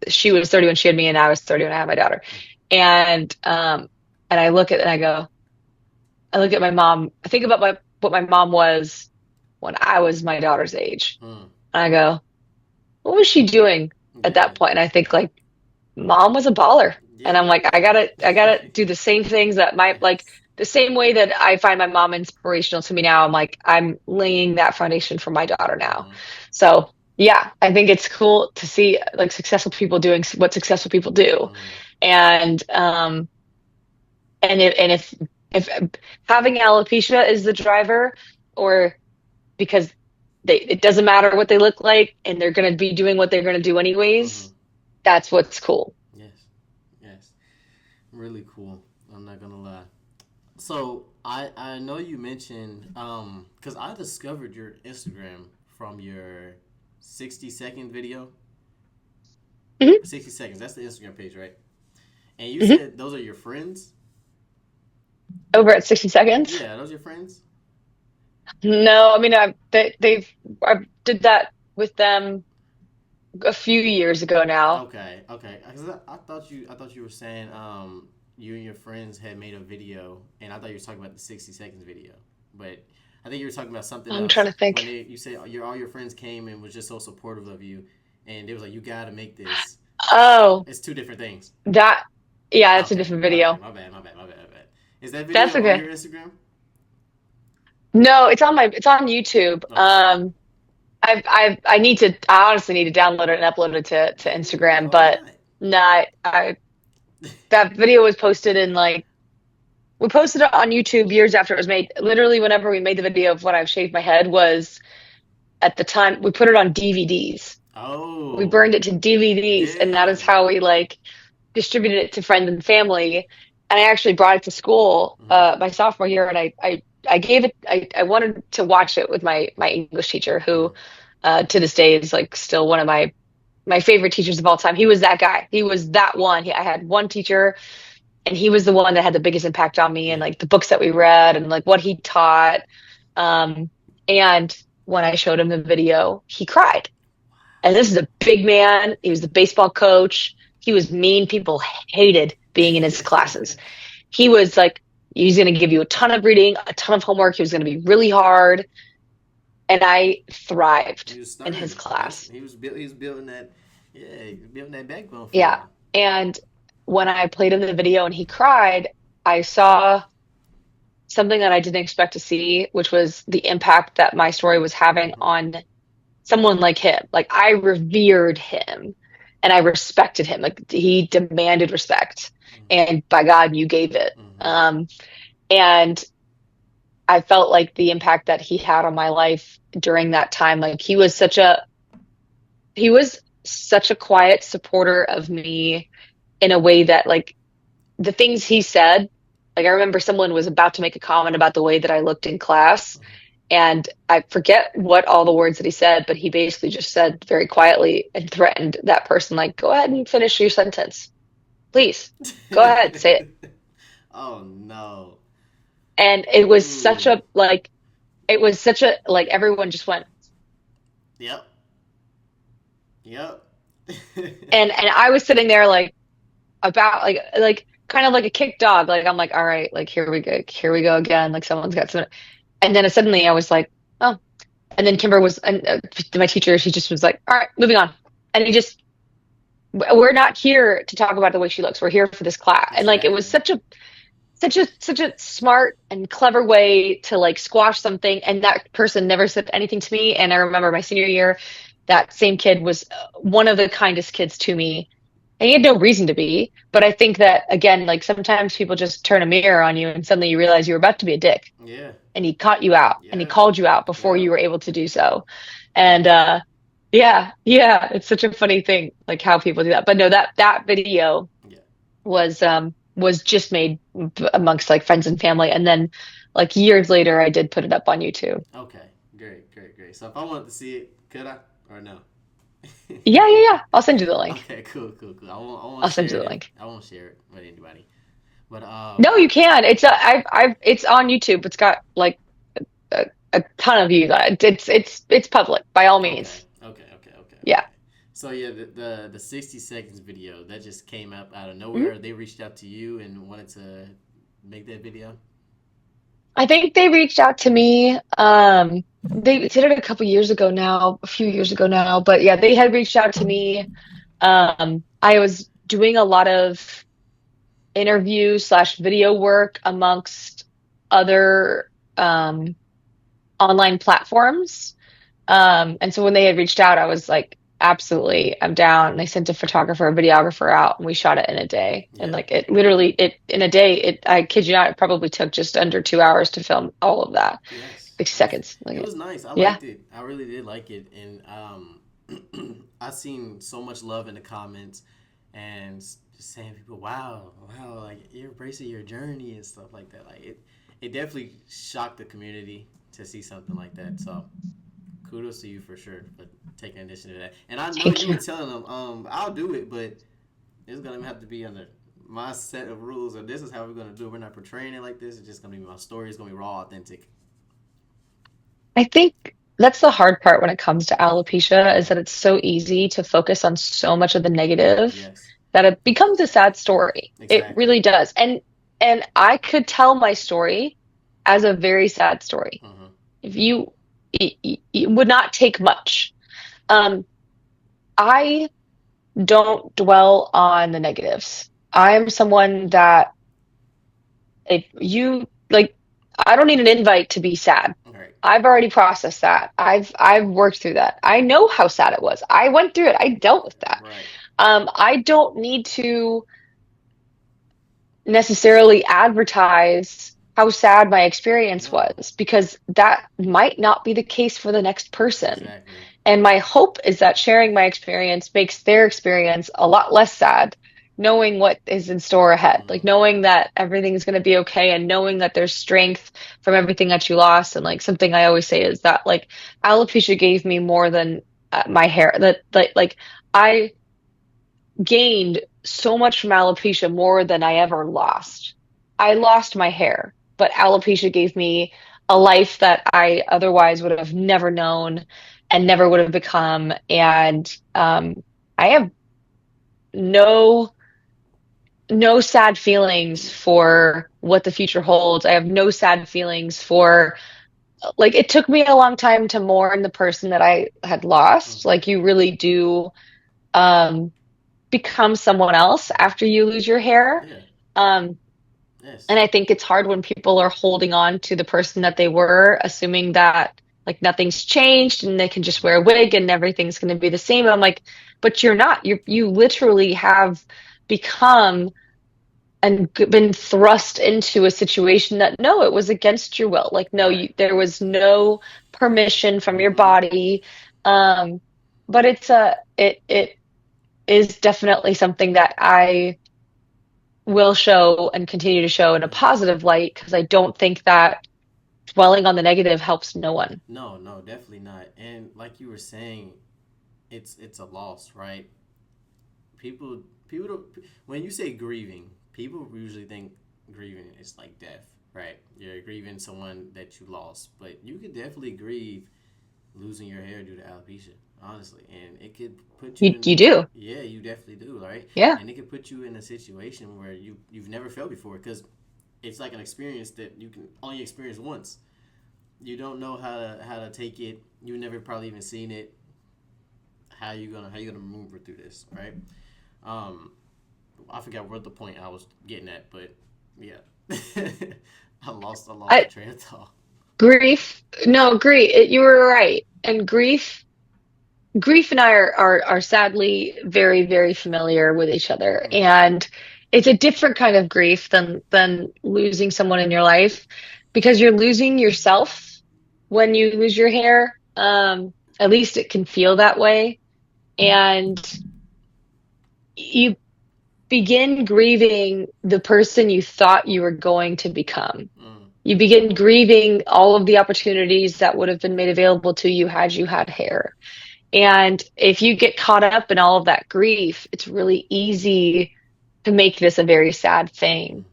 she was 30 when she had me and I was 30 when I had my daughter. And and I look at and I look at my mom, I think about what my mom was when I was my daughter's age. Mm. And I go, what was she doing at Yeah. that point? And I think like mom was a baller. And I'm Yeah. like, I gotta do the same things that like Yes. the same way that I find my mom inspirational to me now. I'm like, I'm laying that foundation for my daughter now. Mm-hmm. So. yeah, I think it's cool to see like successful people doing what successful people do. Mm, And if having alopecia is the driver, or because it doesn't matter what they look like and they're going to be doing what they're going to do mm-hmm. anyways, that's what's cool. Yes, yes, really cool. I'm not gonna lie. So I know you mentioned because I discovered your Instagram from your 60-second video. Hmm. 60 seconds. That's the Instagram page, right? And you Hmm. said those are your friends. Over at 60 seconds. Yeah, those your friends. No, I mean I did that with them a few years ago now. Okay, okay. 'Cause I thought you were saying you and your friends had made a video, and I thought you were talking about the 60 seconds video, but I think you were talking about something I'm trying else to think. when you said all your friends came and was just so supportive of you, and they was like, you got to make this. Oh, It's two different things. that yeah, it's a Okay, different video. my bad. Is that That's video on okay. your Instagram? No, it's on YouTube. Okay. I need to I honestly need to download it and upload it to Yeah, Instagram, why but not? no, that video was posted in like we posted it on YouTube years after it was made. Literally, whenever we made the video of when I shaved my head was at the time we put it on DVDs. We Oh, burned it to DVDs, and that is yeah. how we like distributed it to friends and family. And I actually brought it to school Hmm. my sophomore year, and I gave it. I wanted to watch it with my English teacher, who Hmm. to this day is like still one of my favorite teachers of all time. He was that guy. He was that one. I had one teacher, and he was the one that had the biggest impact on me, and Yeah. like the books that we read, and like what he taught. Um, and when I showed him the video, he cried. And this is a big man. He was the baseball coach. He was mean. People hated being in his classes. He was like, he's going to give you a ton of reading, a ton of homework. He was going to be really hard. And I He thrived was in his stern. Yep. class. He was building that. Yeah, he was building that backbone for Yeah. you. And when I played him the video and he cried, I saw something that I didn't expect to see, which was the impact that my story was having Hmm. on someone like him. Like I revered him and I respected him. Like he demanded respect. And by God, you gave it. Hmm. Um, and I felt like the impact that he had on my life during that time, like he was such a quiet supporter of me in a way that like the things he said, like I remember someone was about to make a comment about the way that I looked in class. And I forget what all the words that he said, but he basically just said very quietly and threatened that person, like, go ahead and finish your sentence. Please, go ahead, say it. Oh no. And it was such Ooh. a like it was such a like everyone just went Yep. Yep. and I was sitting there like about like kind of like a kicked dog. Like I'm like, all right, like here we go again. Like someone's got some and then suddenly I was like, oh. And then Kimber was and my teacher, she just was like, all right, moving on. And he just we're not here to talk about the way she looks. We're here for this class. And like it was Exactly. such a smart and clever way to like squash something. And that person never said anything to me. And I remember my senior year, that same kid was one of the kindest kids to me. And he had no reason to be. But I think that again, like sometimes people just turn a mirror on you and suddenly you realize you're about to be a dick. Yeah. And he caught you out and he Yeah. called you out before you Yep. were able to do so. And yeah, yeah, it's such a funny thing, like how people do that. But no, that video Yeah. was just made amongst like friends and family, and then like years later, I did put it up on YouTube. Okay. Great. So if I wanted to see it, could I or no? Yeah, yeah, yeah. I'll send you the link. Okay. Cool. I won't I'll send share you the it. link. I won't share it with anybody. But No, you can. It's on YouTube. It's got like a ton of views. It's public by all Okay. means. Okay. Yeah. So yeah, the 60 seconds video that just came up out of Mhm. nowhere. They reached out to you and wanted to make that video. I think they reached out to me. They did it a couple years ago now, a few years ago now, but yeah, they had reached out to me. I was doing a lot of interview slash video work amongst other online platforms. And so when they had reached out, I was like, absolutely, I'm down. And they sent a photographer, a videographer out, and we shot it in a day. And Yeah. like it literally, it in a day, I kid you not, it probably took just under 2 hours to film all of that. Yes. Like Yes. seconds. It Like, was nice. I yeah. liked it. I really did like it, and I seen so much love in the comments, and just saying people, wow, wow, like you're embracing your journey and stuff like that. Like it definitely shocked the community to see something like that. So kudos to you for sure for taking initiative to that. And I know Thank you were you. telling them, I'll do it, but it's gonna have to be under my set of rules, or this is how we're gonna do it. We're not portraying it like this. It's just gonna be my story. It's gonna be raw, authentic. I think that's the hard part when it comes to alopecia is that it's so easy to focus on so much of the negative Yes, that it becomes a sad story. It exactly. really does. And I could tell my story as a very sad story. Hmm. If you it would not take much. Um, I don't dwell on the negatives. I'm someone that if you like, I don't need an invite to be sad. All right, I've already processed that. I've worked through that. I know how sad it was. I went through it. I dealt with that. right. I don't need to necessarily advertise how sad my experience No, was because that might not be the case for the next person. exactly. And my hope is that sharing my experience makes their experience a lot less sad, knowing what is in store ahead, like Hmm. knowing that everything is going to be okay and knowing that there's strength from everything that you lost. And like something I always say is that like alopecia gave me more than my hair. That like I gained so much from alopecia more than I ever lost. I lost my hair, but alopecia gave me a life that I otherwise would have never known and never would have become. And I have no no sad feelings for what the future holds. I have no sad feelings for like it took me a long time to mourn the person that I had lost. Hmm. Like you really do um become someone else after you lose your hair. Yeah. Um, Yes. and I think it's hard when people are holding on to the person that they were, assuming that like nothing's changed and they can just wear a Hmm. wig and everything's going to be the same. I'm like, but you're not. You literally have become and been thrust into a situation that no, it was against your will. Like no, Right. there was no permission from your Hmm. body. Um, but it is definitely something that I will show and continue to show in a Yes. positive light because I don't think that dwelling on the negative helps no one. No, no, definitely not. And like you were saying, it's a loss, right? People people don't, when you say grieving, people usually think grieving is like death, right? You're grieving someone that you lost, but you could definitely grieve losing your hair due to alopecia, honestly, and it could put you You in. do. Yeah, you definitely do, right? Yeah. And it could put you in a situation where you've never felt before because it's like an experience that you can only experience once. You don't know how to take it. You've never probably even seen it. How you gonna maneuver through this, right? Um, I forgot what the point I was getting at, but yeah, I lost the I train of thought. grief. No, grief. You were right. And grief and I are sadly very, very familiar with each other. Hmm. And it's a different kind of grief than losing someone in your life because you're losing yourself when you lose your hair. At least it can feel that way. And you begin grieving the person you thought you were going to become. Mm. You begin grieving all of the opportunities that would have been made available to you had you had hair. And if you get caught up in all of that grief, it's really easy to make this a very sad thing.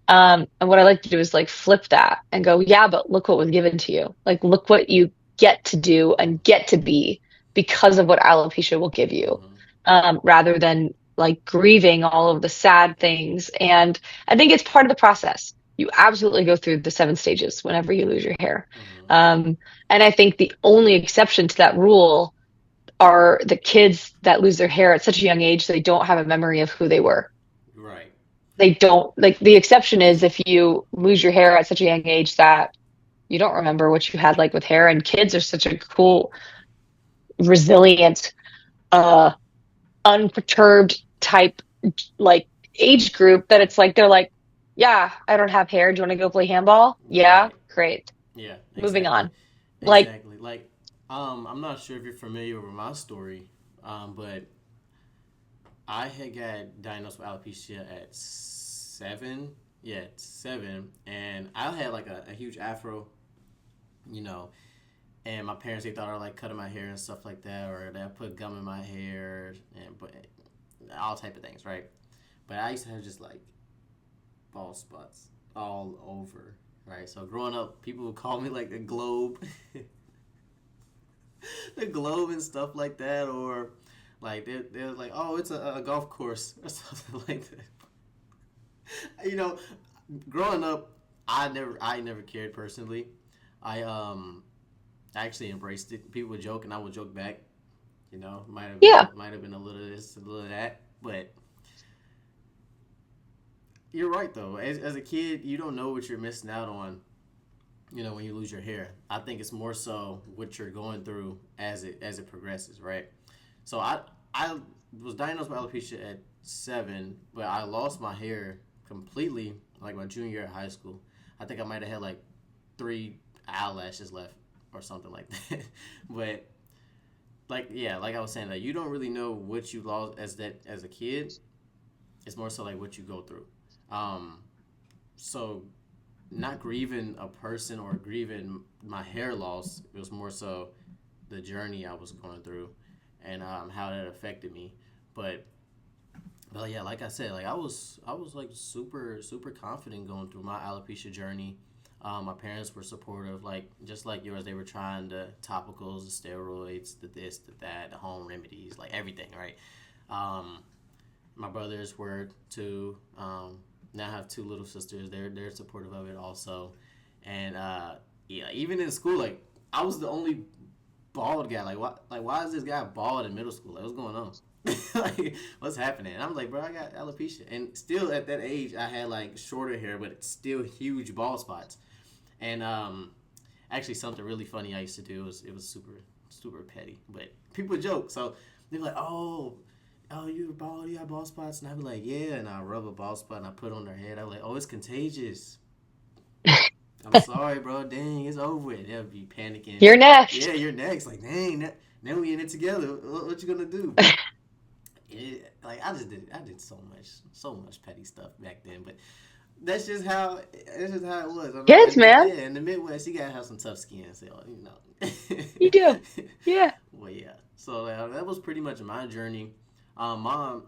And what I like to do is like flip that and go, yeah, but look what was given to you. Like, look what you get to do and get to be because of what alopecia will give you, Mm-hmm. rather than like grieving all of the sad things. And I think it's part of the process. You absolutely go through the 7 stages whenever you lose your hair. Mm-hmm. Um, and I think the only exception to that rule are the kids that lose their hair at such a young age they don't have a memory of who they were. Right. They don't like the exception is if you lose your hair at such a young age that you don't remember what you had like with hair and kids are such a cool resilient, uh, unperturbed type like age group that it's like they're like, yeah, I don't have hair. Do you want to go play handball? Yeah, Right. great. Yeah, Moving exactly. on. Like, Exactly. Like, I'm not sure if you're familiar with my story, but I had got diagnosed with alopecia at 7. Yeah, 7. And I had like a huge afro, you know, and my parents, they thought I was like cutting my hair and stuff like that, or they put gum in my hair, and but all type of things, right? But I used to have just like bald spots all over, right? So growing up, people would call me like the globe, the globe and stuff like that, or like they're like, oh, it's a golf course or something like that. You know, growing up, I never cared personally. I actually embraced it. People would joke and I would joke back. You know, yeah, might have been a little of this, a little of that, but you're right though. As a kid, you don't know what you're missing out on. You know, when you lose your hair, I think it's more so what you're going through as it progresses, right? So I was diagnosed with alopecia at 7, but I lost my hair completely like my junior year of high school. I think I might have had like 3 eyelashes left or something like that. But like yeah, like I was saying, like you don't really know what you lost as a kid. It's more so like what you go through. Um, so not grieving a person or grieving my hair loss. It was more so the journey I was going through and how that affected me. But yeah, like I said, like I was like super confident going through my alopecia journey. My parents were supportive, like just like yours. They were trying the topicals, the steroids, the this, the that, the home remedies, like everything, right? Um, my brothers were too. Now I have 2 little sisters. They're supportive of it also, and yeah, even in school, like I was the only bald guy. Like why is this guy bald in middle school? Like what's going on? Like what's happening? And I'm like, bro, I got alopecia, and still at that age, I had like shorter hair, but it's still huge bald spots. And actually, something really funny I used to do was it was super petty, but people joke. So they're like, oh, you bald, you have bald spots, and I'd be like, yeah, and I rub a bald spot and I put it on their head. I'm like, oh, it's contagious. I'm sorry, bro. Dang, it's over with. They'll be panicking. you're Yeah, next. you're next. Like, dang, now we in it together. What you gonna do? But like, I did so much petty stuff back then. But that's just how it was. I know, Kids, man. yeah, in the Midwest, you gotta have some tough skin. So you You know. do. Yeah. Well, yeah. So that was pretty much my journey. Mom,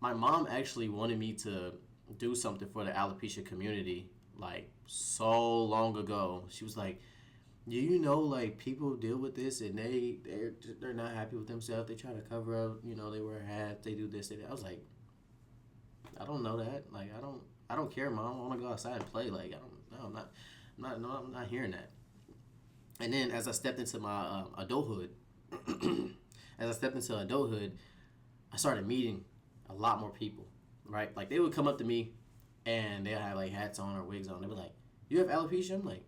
my mom actually wanted me to do something for the alopecia community like so long ago. She was like, "Do you know like people deal with this and they're not happy with themselves. They try to cover up. You know, they wear hats. They do this. They do that." I was like, "I don't know that. Like, I don't care, mom. I want to go outside and play. Like, I don't. No, I'm not hearing that." And then as I stepped into my adulthood, as I stepped into adulthood, I started meeting a lot more people, right? Like they would come up to me and they'll have like hats on or wigs on. They'd be like, "You have alopecia?" I'm like,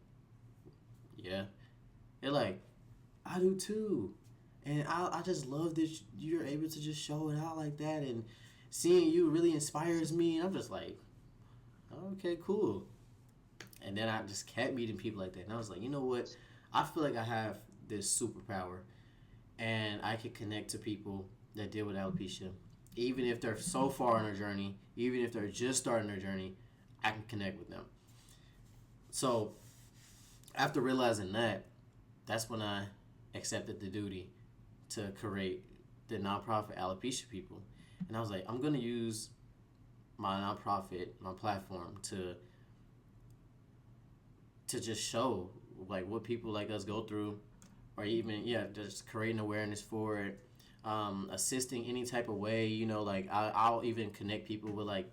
"Yeah." They're like, "I do too." And I just love that you're able to just show it out like that. And seeing you really inspires me. And I'm just like, okay, cool. And then I just kept meeting people like that. And I was like, you know what? I feel like I have this superpower and I can connect to people that deal with alopecia. Even if they're so far on their journey, even if they're just starting their journey, I can connect with them. So after realizing that, that's when I accepted the duty to create the nonprofit Alopecia People. And I was like, I'm gonna use my nonprofit, my platform to just show like what people like us go through, or even yeah, just creating awareness for it, assisting any type of way. You know, like I'll even connect people with like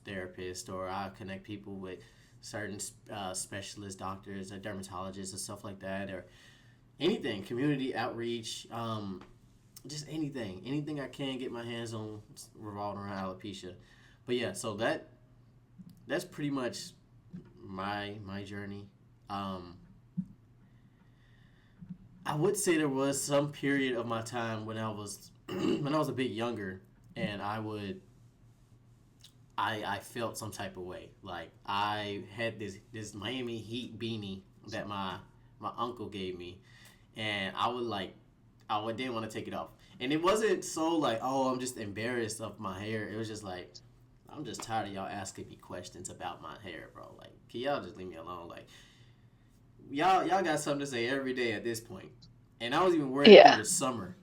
therapists, or I'll connect people with certain specialist doctors, or dermatologists, and stuff like that, or anything, community outreach, just anything I can get my hands on revolving around alopecia. But yeah, so that's pretty much my journey. Um, I would say there was some period of my time when I was when I was a bit younger, and I felt some type of way. Like I had this Miami Heat beanie that my uncle gave me, and didn't want to take it off. And it wasn't so like, oh, I'm just embarrassed of my hair. It was just like, I'm just tired of y'all asking me questions about my hair, bro. Like, can y'all just leave me alone? Like, y'all got something to say every day at this point. And I was even wearing it through Yeah. the summer.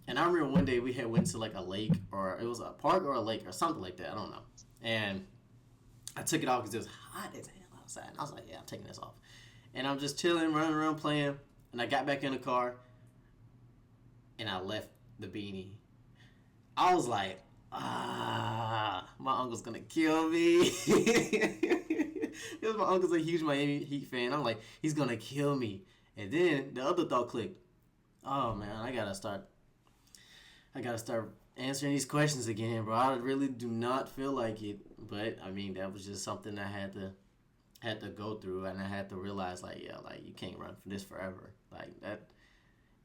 And I remember one day we had went to like a lake, or it was a park or a lake or something like that. I don't know. And I took it off because it was hot as hell outside. And I was like, yeah, I'm taking this off. And I'm just chilling, running around playing. And I got back in the car and I left the beanie. I was like, my uncle's gonna kill me. Because my uncle's a huge Miami Heat fan. I'm like, he's gonna kill me. And then the other thought clicked. Oh man, I gotta start answering these questions again, bro. I really do not feel like it. But I mean, that was just something I had to go through, and I had to realize, like, yeah, like you can't run from this forever. Like that,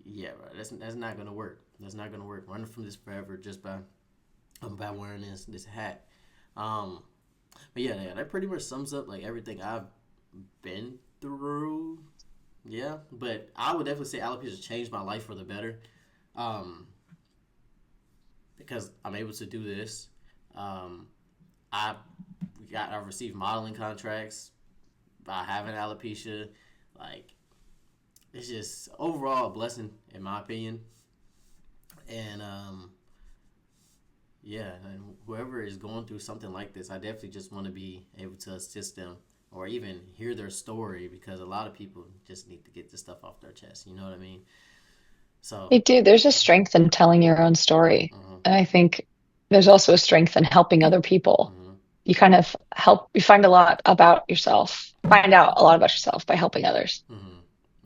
yeah, bro. That's not gonna work. That's not gonna work. Running from this forever just by wearing this hat. Um, but yeah, that pretty much sums up like everything I've been through. Yeah, but I would definitely say alopecia changed my life for the better. Um, because I'm able to do this. Um, I I received modeling contracts by having alopecia. Like it's just overall a blessing in my opinion. And yeah, and whoever is going through something like this, I definitely just want to be able to assist them or even hear their story because a lot of people just need to get this stuff off their chest. You know what I mean? So, They do. There's a strength in telling your own story. uh-huh, And I think there's also a strength in helping other people. uh-huh, You kind of help, you find a lot about yourself, find out a lot about yourself by helping others. uh-huh.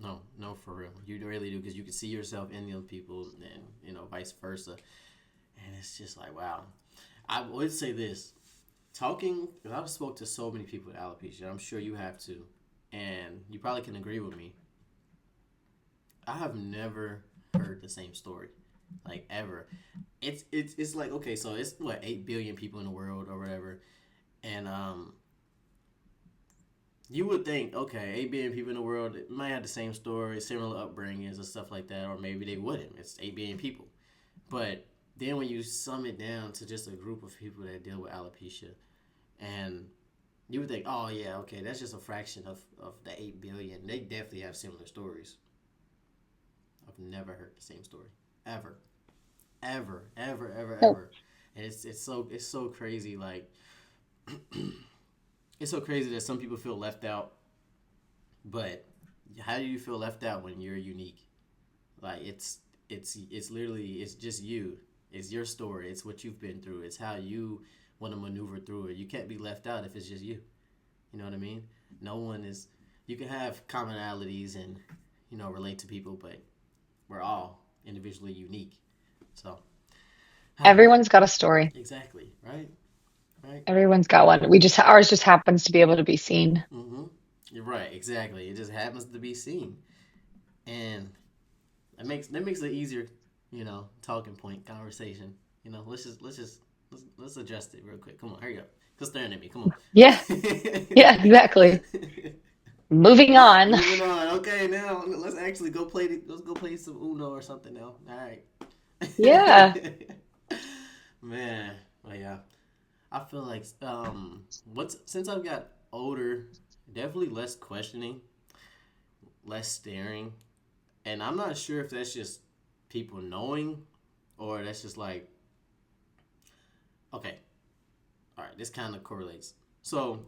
No, no, for real. You really do because you can see yourself in those people and, vice versa. And it's just like, wow. I would say this talking, because I've spoke to so many people with alopecia. I'm sure you have too. And you probably can agree with me. I have never heard the same story, like ever. It's like okay, so it's what 8 billion people in the world or whatever, and you would think okay, 8 billion people in the world might have the same story, similar upbringings and stuff like that, or maybe they wouldn't. It's 8 billion people, but then when you sum it down to just a group of people that deal with alopecia, and you would think, oh yeah, okay, that's just a fraction of the 8 billion. They definitely have similar stories. I've never heard the same story ever, So ever, and it's so crazy. Like it's so crazy that some people feel left out. But how do you feel left out when you're unique? Like it's literally it's just you. It's your story. It's what you've been through. It's how you want to maneuver through it. You can't be left out if it's just you. You know what I mean? No one is. You can have commonalities and relate to people, but we're all individually unique. So, everyone's got a story. exactly, right? Right? Everyone's got one. We just, ours just happens to be able to be seen. Mm-hmm. You're right, exactly. It just happens to be seen. And that makes it easier, talking point, conversation. Let's adjust it real quick. Come on, hurry up. Quit staring at me. Come Yeah. on. Yeah, exactly. Moving on. Moving on. Okay, now let's actually go play. Let's go play some Uno or something now. All right. Yeah. Man, well, yeah. I feel like what's since I've got older, definitely less questioning, less staring, and I'm not sure if that's just people knowing, or that's just like okay, all right. This kind of correlates. So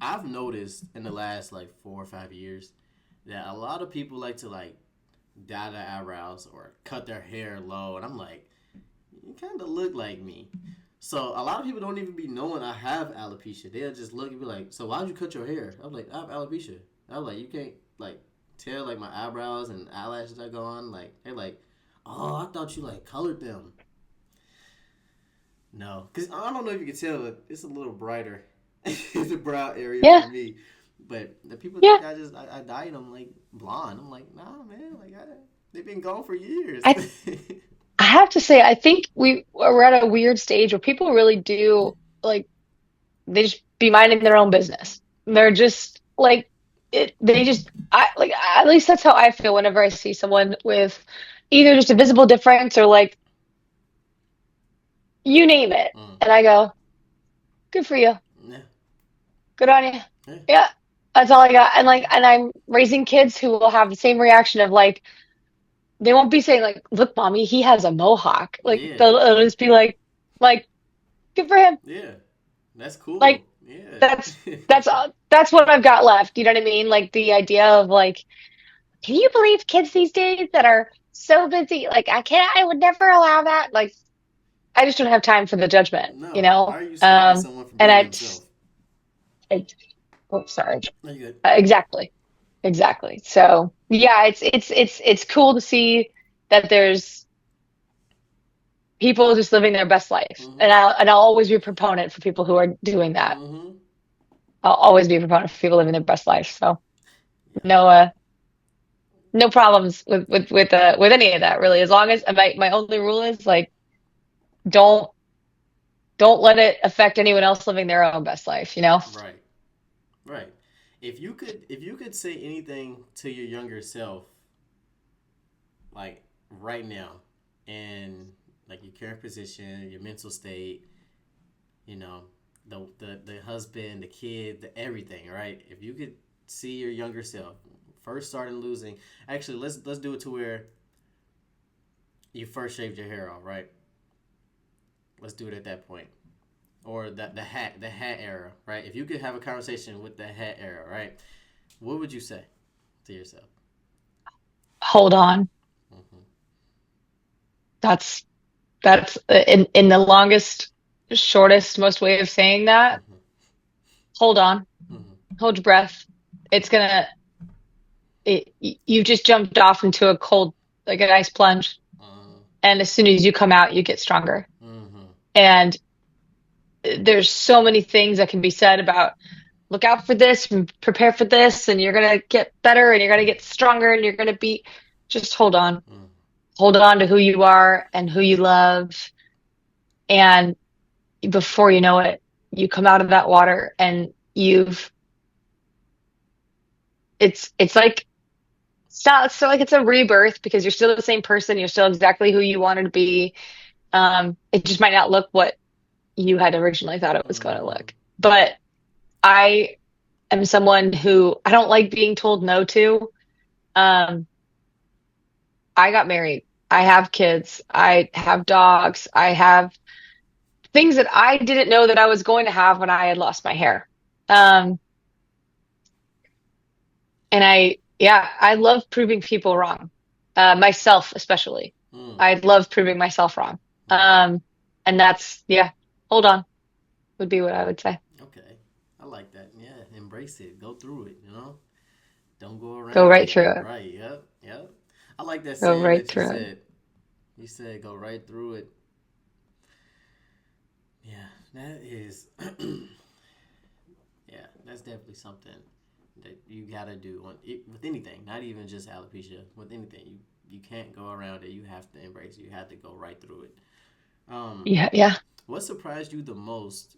I've noticed in the last like 4 or 5 years that a lot of people like to like dye their eyebrows or cut their hair low, and I'm like, you kind of look like me. So a lot of people don't even be knowing I have alopecia. They'll just look and be like, "So why'd you cut your hair?" I'm like, "I have alopecia." I'm like, "You can't like tell like my eyebrows and eyelashes are gone." Like they're like, "Oh, I thought you like colored them." No, because I don't know if you can tell, but it's a little brighter. It's a brow area for Yeah. me. But the people Yeah. think I dyed them like blonde. I'm like, nah, man. Like They've been gone for years. I I have to say, I think we're at a weird stage where people really do like they just be minding their own business. They're just like they just I like at least that's how I feel whenever I see someone with either just a visible difference or like you name it. Mm. And I go, good for you. Yeah. Good on you. Yeah. Yeah. That's all I got. And I'm raising kids who will have the same reaction of like they won't be saying like, look, mommy, he has a mohawk. Like Yeah. they'll just be like, good for him. Yeah. That's Like cool. Yeah. that's that's what I've got left. You know what I mean? Like the idea of like, can you believe kids these days that are so busy? Like I can't, I would never allow that. Like I just don't have time for the judgment, you No. Why know? are you stopping someone from And being themselves? I oh, sorry. No, you good. Exactly. Exactly. So yeah, it's cool to see that there's people just living their best life. Mm-hmm. And I'll always be a proponent for people who are doing that. Mm-hmm. I'll always be a proponent for people living their best life. So Yeah. no no problems with any of that really. As long as my only rule is like don't don't let it affect anyone else living their own best life, you know? Right. Right. If you could say anything to your younger self, like right now, and like your current position, your mental state, you know, the husband, the kid, the everything, right? If you could see your younger self first starting losing, actually, let's do it to where you first shaved your hair off, right? Let's do it at that point, or the hat era, right? If you could have a conversation with the hat era, right? What would you say to yourself? Hold on. Mm-hmm. That's in the longest, shortest, most way of saying that. Mm-hmm. Hold on. Mm-hmm. Hold your breath. It's gonna you just jumped off into a cold, like a nice plunge. And as soon as you come out, you get stronger. Mm-hmm. And there's so many things that can be said about look out for this and prepare for this, and you're gonna get better and you're gonna get stronger and you're gonna be just hold on. Mm-hmm. Hold on to who you are and who you love. And before you know it, you come out of that water and it's like it's not like it's a rebirth because you're still the same person, you're still exactly who you wanted to be. It just might not look what you had originally thought it was going to Mm-hmm. look. But I am someone who I don't like being told no to. Um, I got married. I have kids. I have dogs. I have things that I didn't know that I was going to have when I had lost my hair. Um, and yeah, I love proving people wrong, myself especially. Mm. I love proving myself wrong. Right. And yeah, hold on would be what I would say. Okay. I like that. Yeah. Embrace it. Go through it. You know. Don't go Go around right it. through it. Right. Yep. Yep. I like that Go saying right that you through it. said. You said go right through it. Yeah. That is. Yeah. That's definitely something that you gotta do with anything. Not even just alopecia. With anything, you can't go around it. You have to embrace it. You have to go right through it. Um, Yeah, yeah. what surprised you the most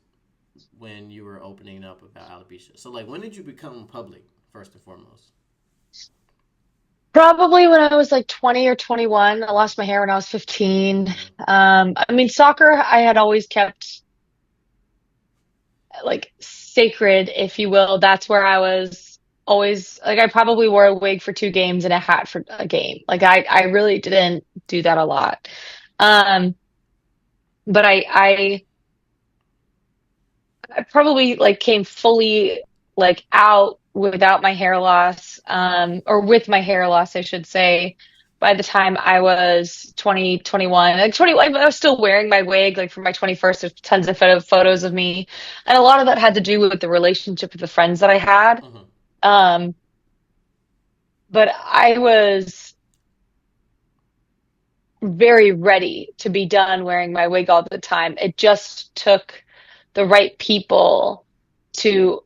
when you were opening up about alopecia? So, like, when did you become public, first and foremost? Probably when I was like 20 or 21. I lost my hair when I was 15. Mm-hmm. I mean, soccer I had always kept like sacred, if you will. That's where I was always like I probably wore a wig for 2 games and a hat for a game. Like I really didn't do that a lot. Um, but I probably like came fully like out without my hair loss, or with my hair loss, I should say, by the time I was 20, 21. Like 20, I was still wearing my wig, like for my 21st, there's tons of photos of me. And a lot of that had to do with the relationship with the friends that I had. Mm-hmm. Um, but I was very ready to be done wearing my wig all the time. It just took the right people to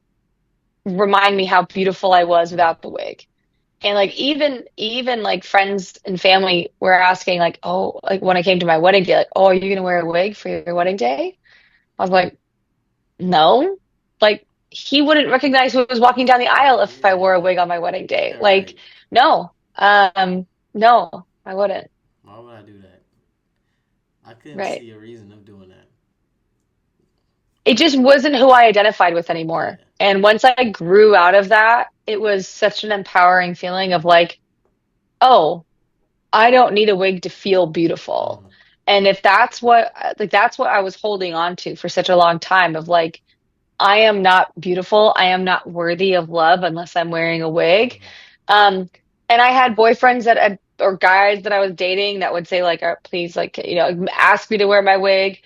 remind me how beautiful I was Mm-hmm. without the wig. And like even like friends and family were asking like, oh, like when I came to my wedding day, like, oh, are you gonna wear a wig for your wedding day? I was like, no. Like he wouldn't recognize who was walking down the aisle if I wore a Yeah. wig on my wedding day. Yeah, Like, right. no. No, I wouldn't. Why would I do that? I couldn't Right. see a reason of doing that. It just wasn't who I identified with anymore. Yeah. And once I grew out of that, it was such an empowering feeling of like, oh, I don't need a wig to feel beautiful. Mm-hmm. And if that's what like that's what I was holding on to for such a long time of like I am not beautiful. I am not worthy of love unless I'm wearing a wig. Mm-hmm. Um, and I had boyfriends or guys that I was dating that would say like, please, like, ask me to wear my wig.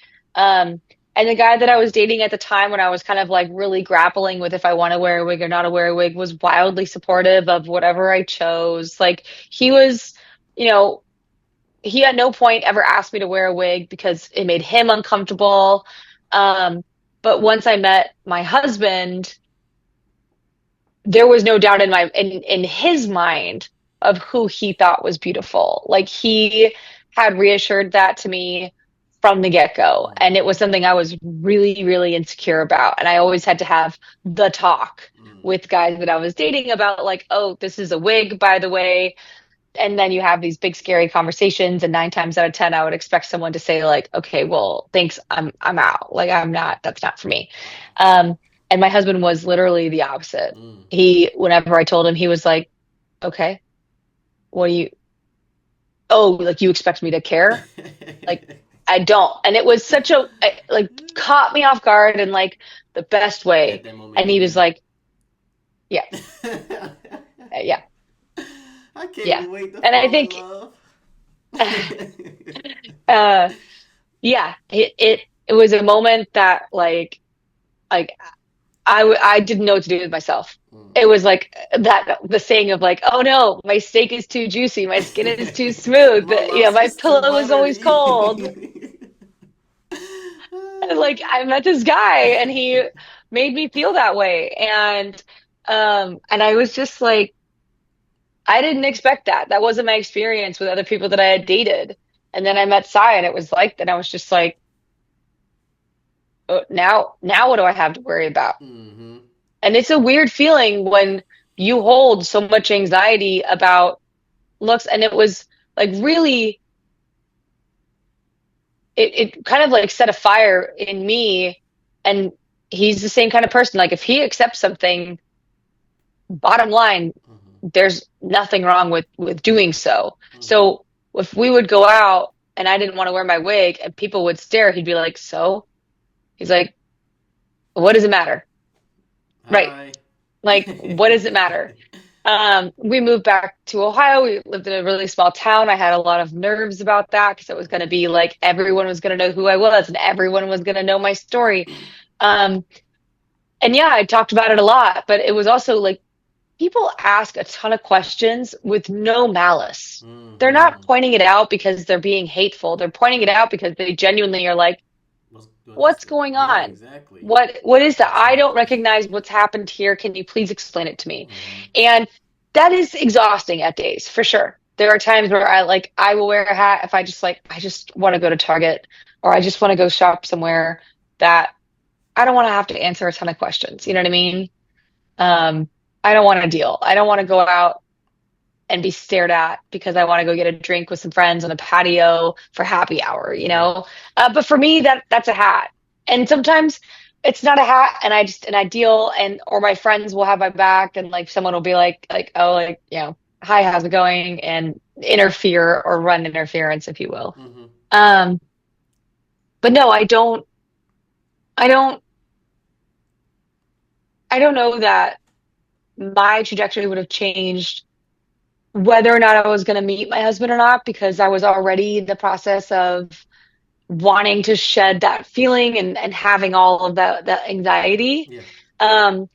And the guy that I was dating at the time when I was kind of like really grappling with if I want to wear a wig or not to wear a wig was wildly supportive of whatever I chose. Like he was, you know, he at no point ever asked me to wear a wig because it made him uncomfortable. Um, but once I met my husband, there was no doubt in his mind of who he thought was beautiful. Like he had reassured that to me from the get-go, Mm-hmm. and it was something I was really, really insecure about. And I always had to have the talk Mm-hmm. with guys that I was dating about like, oh, this is a wig, by the way, and then you have these big scary conversations and 9 times out of 10 I would expect someone to say like, okay, well, thanks, I'm out, like I'm not, that's not for me. Wow. um and my husband was literally the opposite. Mm. He, whenever I told him, he was like, okay, what do you, oh, like you expect me to care? Like I don't. And it was such a like caught me off guard in like the best At way. that moment, And you he was knew. like, yeah, yeah, I yeah. can't wait to And I fall in think love. uh yeah, it was a moment that like I didn't know what to do with myself. Mm. It was like that the saying of like, oh no, my steak is too juicy, my skin is too smooth, My my lobster's too pillow is buttered to always cold. eat. And like I met this guy and he made me feel that way. And I was just like, I didn't expect that. That wasn't my experience with other people that I had dated. And then I met Sai and it was like that. I was just like, oh, now what do I have to worry about? Mm-hmm. And it's a weird feeling when you hold so much anxiety about looks. And it was like really, it kind of like set a fire in me. And he's the same kind of person. Like if he accepts something, bottom line, Mm-hmm. there's nothing wrong with doing so. Mm-hmm. So if we would go out and I didn't want to wear my wig and people would stare, he'd be like, so? He's like, what does it matter? Right. Hi. Like, what does it matter? We moved back to Ohio. We lived in a really small town. I had a lot of nerves about that because it was going to be like everyone was going to know who I was and everyone was going to know my story. Um, and yeah, I talked about it a lot, but it was also like people ask a ton of questions with no malice. They're not Mm-hmm. pointing it out because they're being hateful. They're pointing it out because they genuinely are like, What's what's the? going Yeah, on? exactly. What is that? I don't Exactly. recognize what's happened here. Can you please explain it to me? Mm-hmm. And that is exhausting at days, for sure. There are times where I will wear a hat if I just want to go to Target or I just want to go shop somewhere that I don't want to have to answer a ton of questions. You know what I Mm-hmm. mean? Um, I don't want to deal. I don't want to go out and be stared at because I want to go get a drink with some friends on a patio for happy hour, you Right. know? But for me, that's a hat. And sometimes it's not a hat and I deal and or my friends will have my back and like someone will be like, oh, like, hi, how's it going? And interfere or run interference, if you will. Mm-hmm. Um, but no, I don't, I don't know that my trajectory would have changed whether or not I was going to meet my husband or not, because I was already in the process of wanting to shed that feeling and having all of that anxiety. Yeah. Um,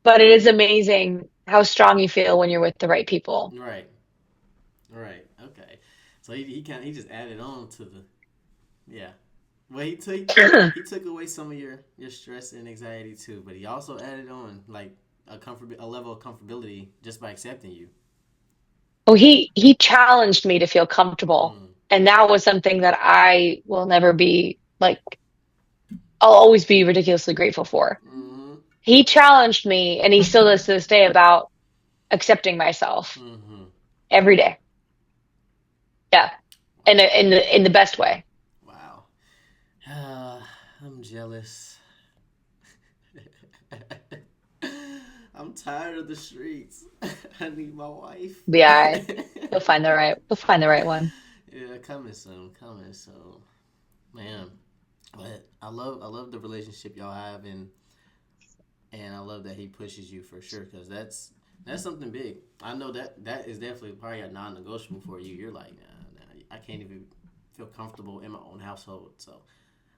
but it is amazing how strong you feel when you're with the right people. Right. Right. Okay. So he kind of he just added on to the yeah. Well, he took away some of your stress and anxiety too, but he also added on like a level of comfortability just by accepting you. Oh, he challenged me to feel comfortable. Mm. And that was something that I will never be like, I'll always be ridiculously grateful for. Mm-hmm. He challenged me, and he still does to this day, about accepting myself Mm-hmm. every day. Yeah. In Wow. in the best way. Wow. Uh, I'm jealous. I'm tired of the streets. I need my wife. Yeah, he'll find the right one. Yeah, coming soon. Coming soon. Man, but I love the relationship y'all have, and I love that he pushes you for sure, because that's something big. I know that is definitely probably a non-negotiable for you. You're like, nah, I can't even feel comfortable in my own household, so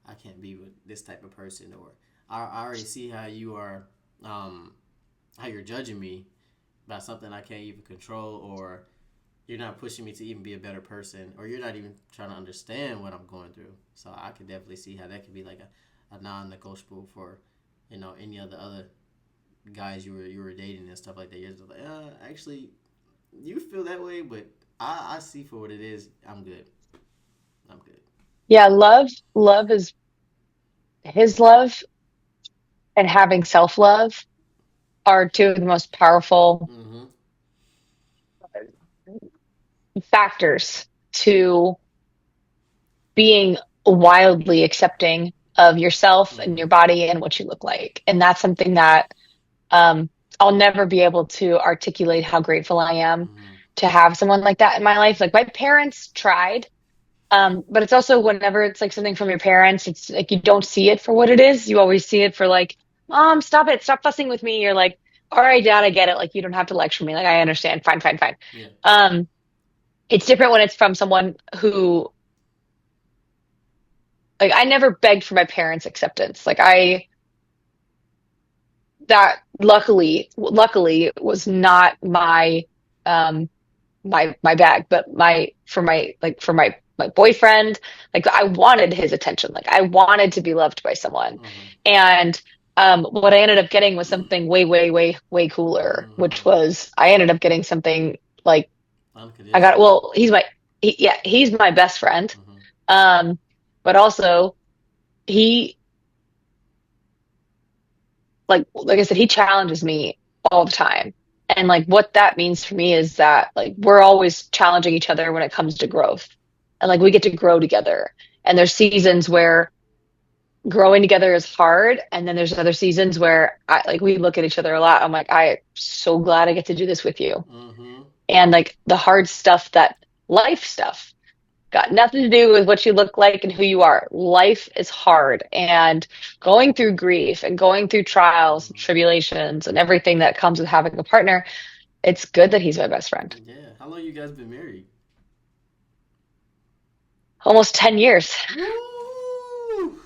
I can't be with this type of person. Or I already see how you are, how you're judging me about something I can't even control, or you're not pushing me to even be a better person, or you're not even trying to understand what I'm going through. So I could definitely see how that could be like a non-negotiable for, any of the other guys you were dating and stuff like that. You're just like, actually, you feel that way, but I see for what it is. I'm good. I'm good. Yeah, love is his love, and having self-love are two of the most powerful Mm-hmm. factors to being wildly accepting of yourself and Mm-hmm. your body and what you look like. And that's something that um, I'll never be able to articulate how grateful I am Mm-hmm. to have someone like that in my life. Like my parents tried, but it's also whenever it's like something from your parents, it's like you don't see it for what it is. You always see it for like, Mom, stop it, stop fussing with me. You're like, all right, Dad, I get it. Like you don't have to lecture me. Like I understand. Fine, fine, fine. Yeah. Um, it's different when it's from someone who like I never begged for my parents' acceptance. Like I that luckily was not my um my bag, but my boyfriend, like I wanted his attention. Like I wanted to be loved by someone. Mm-hmm. And what I ended up getting was something way, way, way, way cooler, which Mm-hmm. was I ended up getting something like I got Unconditional. well, he's my best friend. Mm-hmm. Um, but also he like I said, he challenges me all the time. And like what that means for me is that like we're always challenging each other when it comes to growth. And like we get to grow together. And there's seasons where growing together is hard. And then there's other seasons where we look at each other a lot. I'm like, I'm so glad I get to do this with you. Mm-hmm. And like the hard stuff, that life stuff, got nothing to do with what you look like and who you are. Life is hard, and going through grief and going through trials and Mm-hmm. tribulations and everything that comes with having a partner, it's good that he's my best friend. Yeah. How long you guys been married? Almost 10 years. Woo!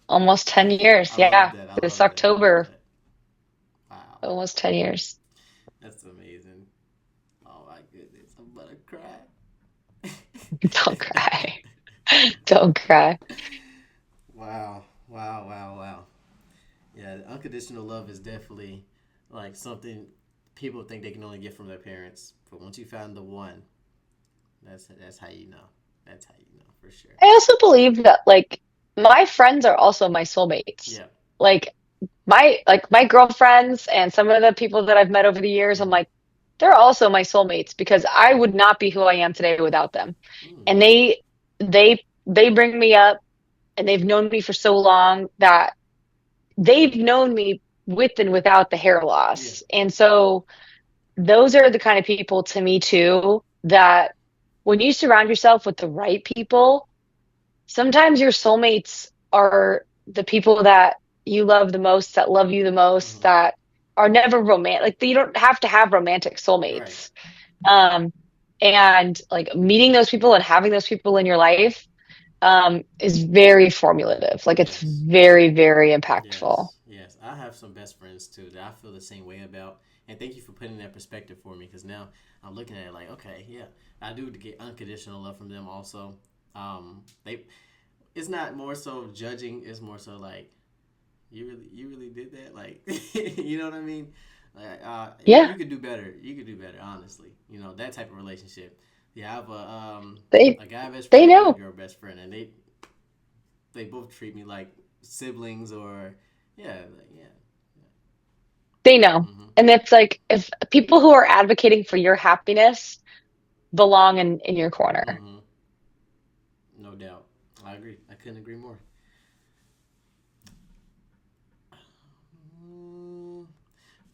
Almost 10 years. I love Yeah. that. I This love that. I love October, that. Wow. almost 10 years. That's amazing. Oh my goodness. I'm about to cry. Don't cry. Don't cry. Wow. Wow. Wow. Wow. Yeah, unconditional love is definitely like something people think they can only get from their parents. But once you find the one, that's how you know. That's how you know for sure. I also believe that like my friends are also my soulmates. Yeah. Like my girlfriends and some of the people that I've met over the years, I'm Mm-hmm. like, they're also my soulmates because I would not be who I am today without them. Mm. And they bring me up, and they've known me for so long that they've known me with and without the hair Yeah. loss. And so those are the kind of people to me too that when you surround yourself with the right people, sometimes your soulmates are the people that you love the most, that love you the most, Mm-hmm. that are never romantic. Like you don't have to have romantic Right. soulmates. Um, and like meeting those people and having those people in your life, is very formulative. Like it's Yes. very, very impactful. Yes. Yes. I have some best friends too that I feel the same way about. And thank you for putting that perspective for me, because now I'm looking at it like, okay, yeah, I do get unconditional love from them also. They It's not more so judging, it's more so like you really did that, like you know what I mean. Yeah, you could do better. You could do better, honestly. You know that type of relationship. You have they a guy best they friend and a know. girl best friend, and they both treat me like siblings or yeah, like, yeah. They know. Mm-hmm. And it's like if people who are advocating for your happiness belong in your corner. Mm-hmm. No doubt. I agree. I couldn't agree more. Mm,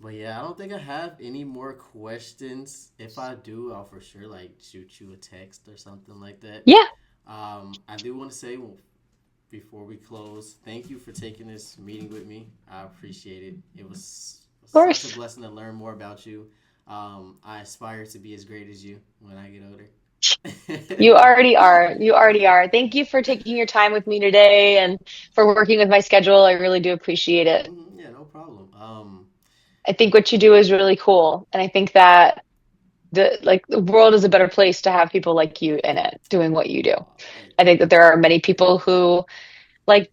but yeah, I don't think I have any more questions. If I do, I'll for sure like shoot you a text or something like that. Yeah, I do want to say before we close, thank you for taking this meeting with me. I appreciate it. It was of such a course. blessing to learn more about you. I aspire to be as great as you when I get older. You already are. You already are. Thank you for taking your time with me today and for working with my schedule. I really do appreciate it. Yeah, no problem. I think what you do is really cool. And I think that the world is a better place to have people like you in it doing what you do. Thank I you. think that there are many people who like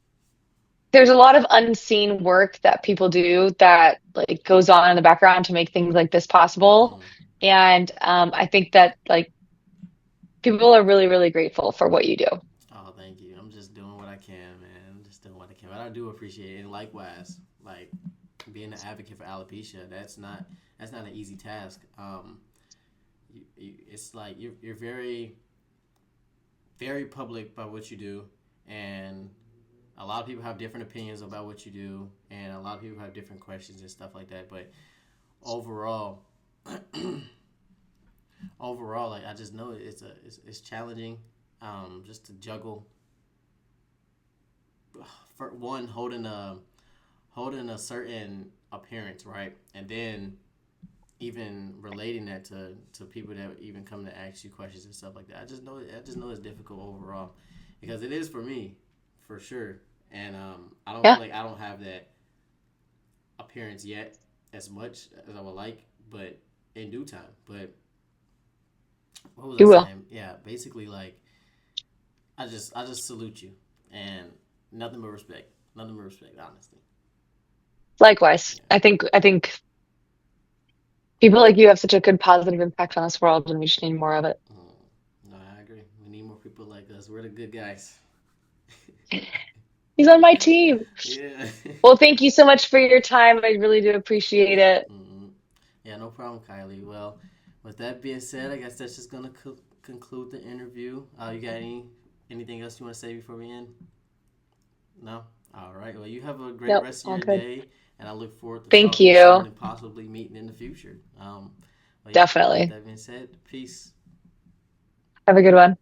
there's a lot of unseen work that people do that like goes on in the background to make things like this possible. Mm. And I think that like people are really, really grateful for what you do. Oh, thank you. I'm just doing what I can, man. I'm just doing what I can. But I do appreciate it. And likewise, like being an advocate for alopecia, that's not an easy task. It's like you're very very public about what you do, and a lot of people have different opinions about what you do, and a lot of people have different questions and stuff like that. But overall, overall, like I just know it's challenging, just to juggle for one holding a certain appearance, right, and then even relating that to people that even come to ask you questions and stuff like that. I just know it's difficult overall because it is for me, for sure. And I don't Yeah, feel like I don't have that appearance yet as much as I would like, but in due time. But what was I you will. saying? Yeah, basically like I just salute you and nothing but respect. Nothing but respect, honestly. Likewise. Yeah. I think people like you have such a good positive impact on this world and we just need more of it. No, I agree. We need more people like us. We're the good guys. He's on my team. Yeah. Well, thank you so much for your time. I really do appreciate it. Mm-hmm. Yeah, no problem, Kylie. Well, with that being said, I guess that's just gonna conclude the interview. You got anything else you want to say before we end? No. All right. Well, you have a great Nope, rest of all your good. day, and I look forward to Thank talking soon you. and possibly meeting in the future. But yeah, with Definitely. that being said, peace. Have a good one.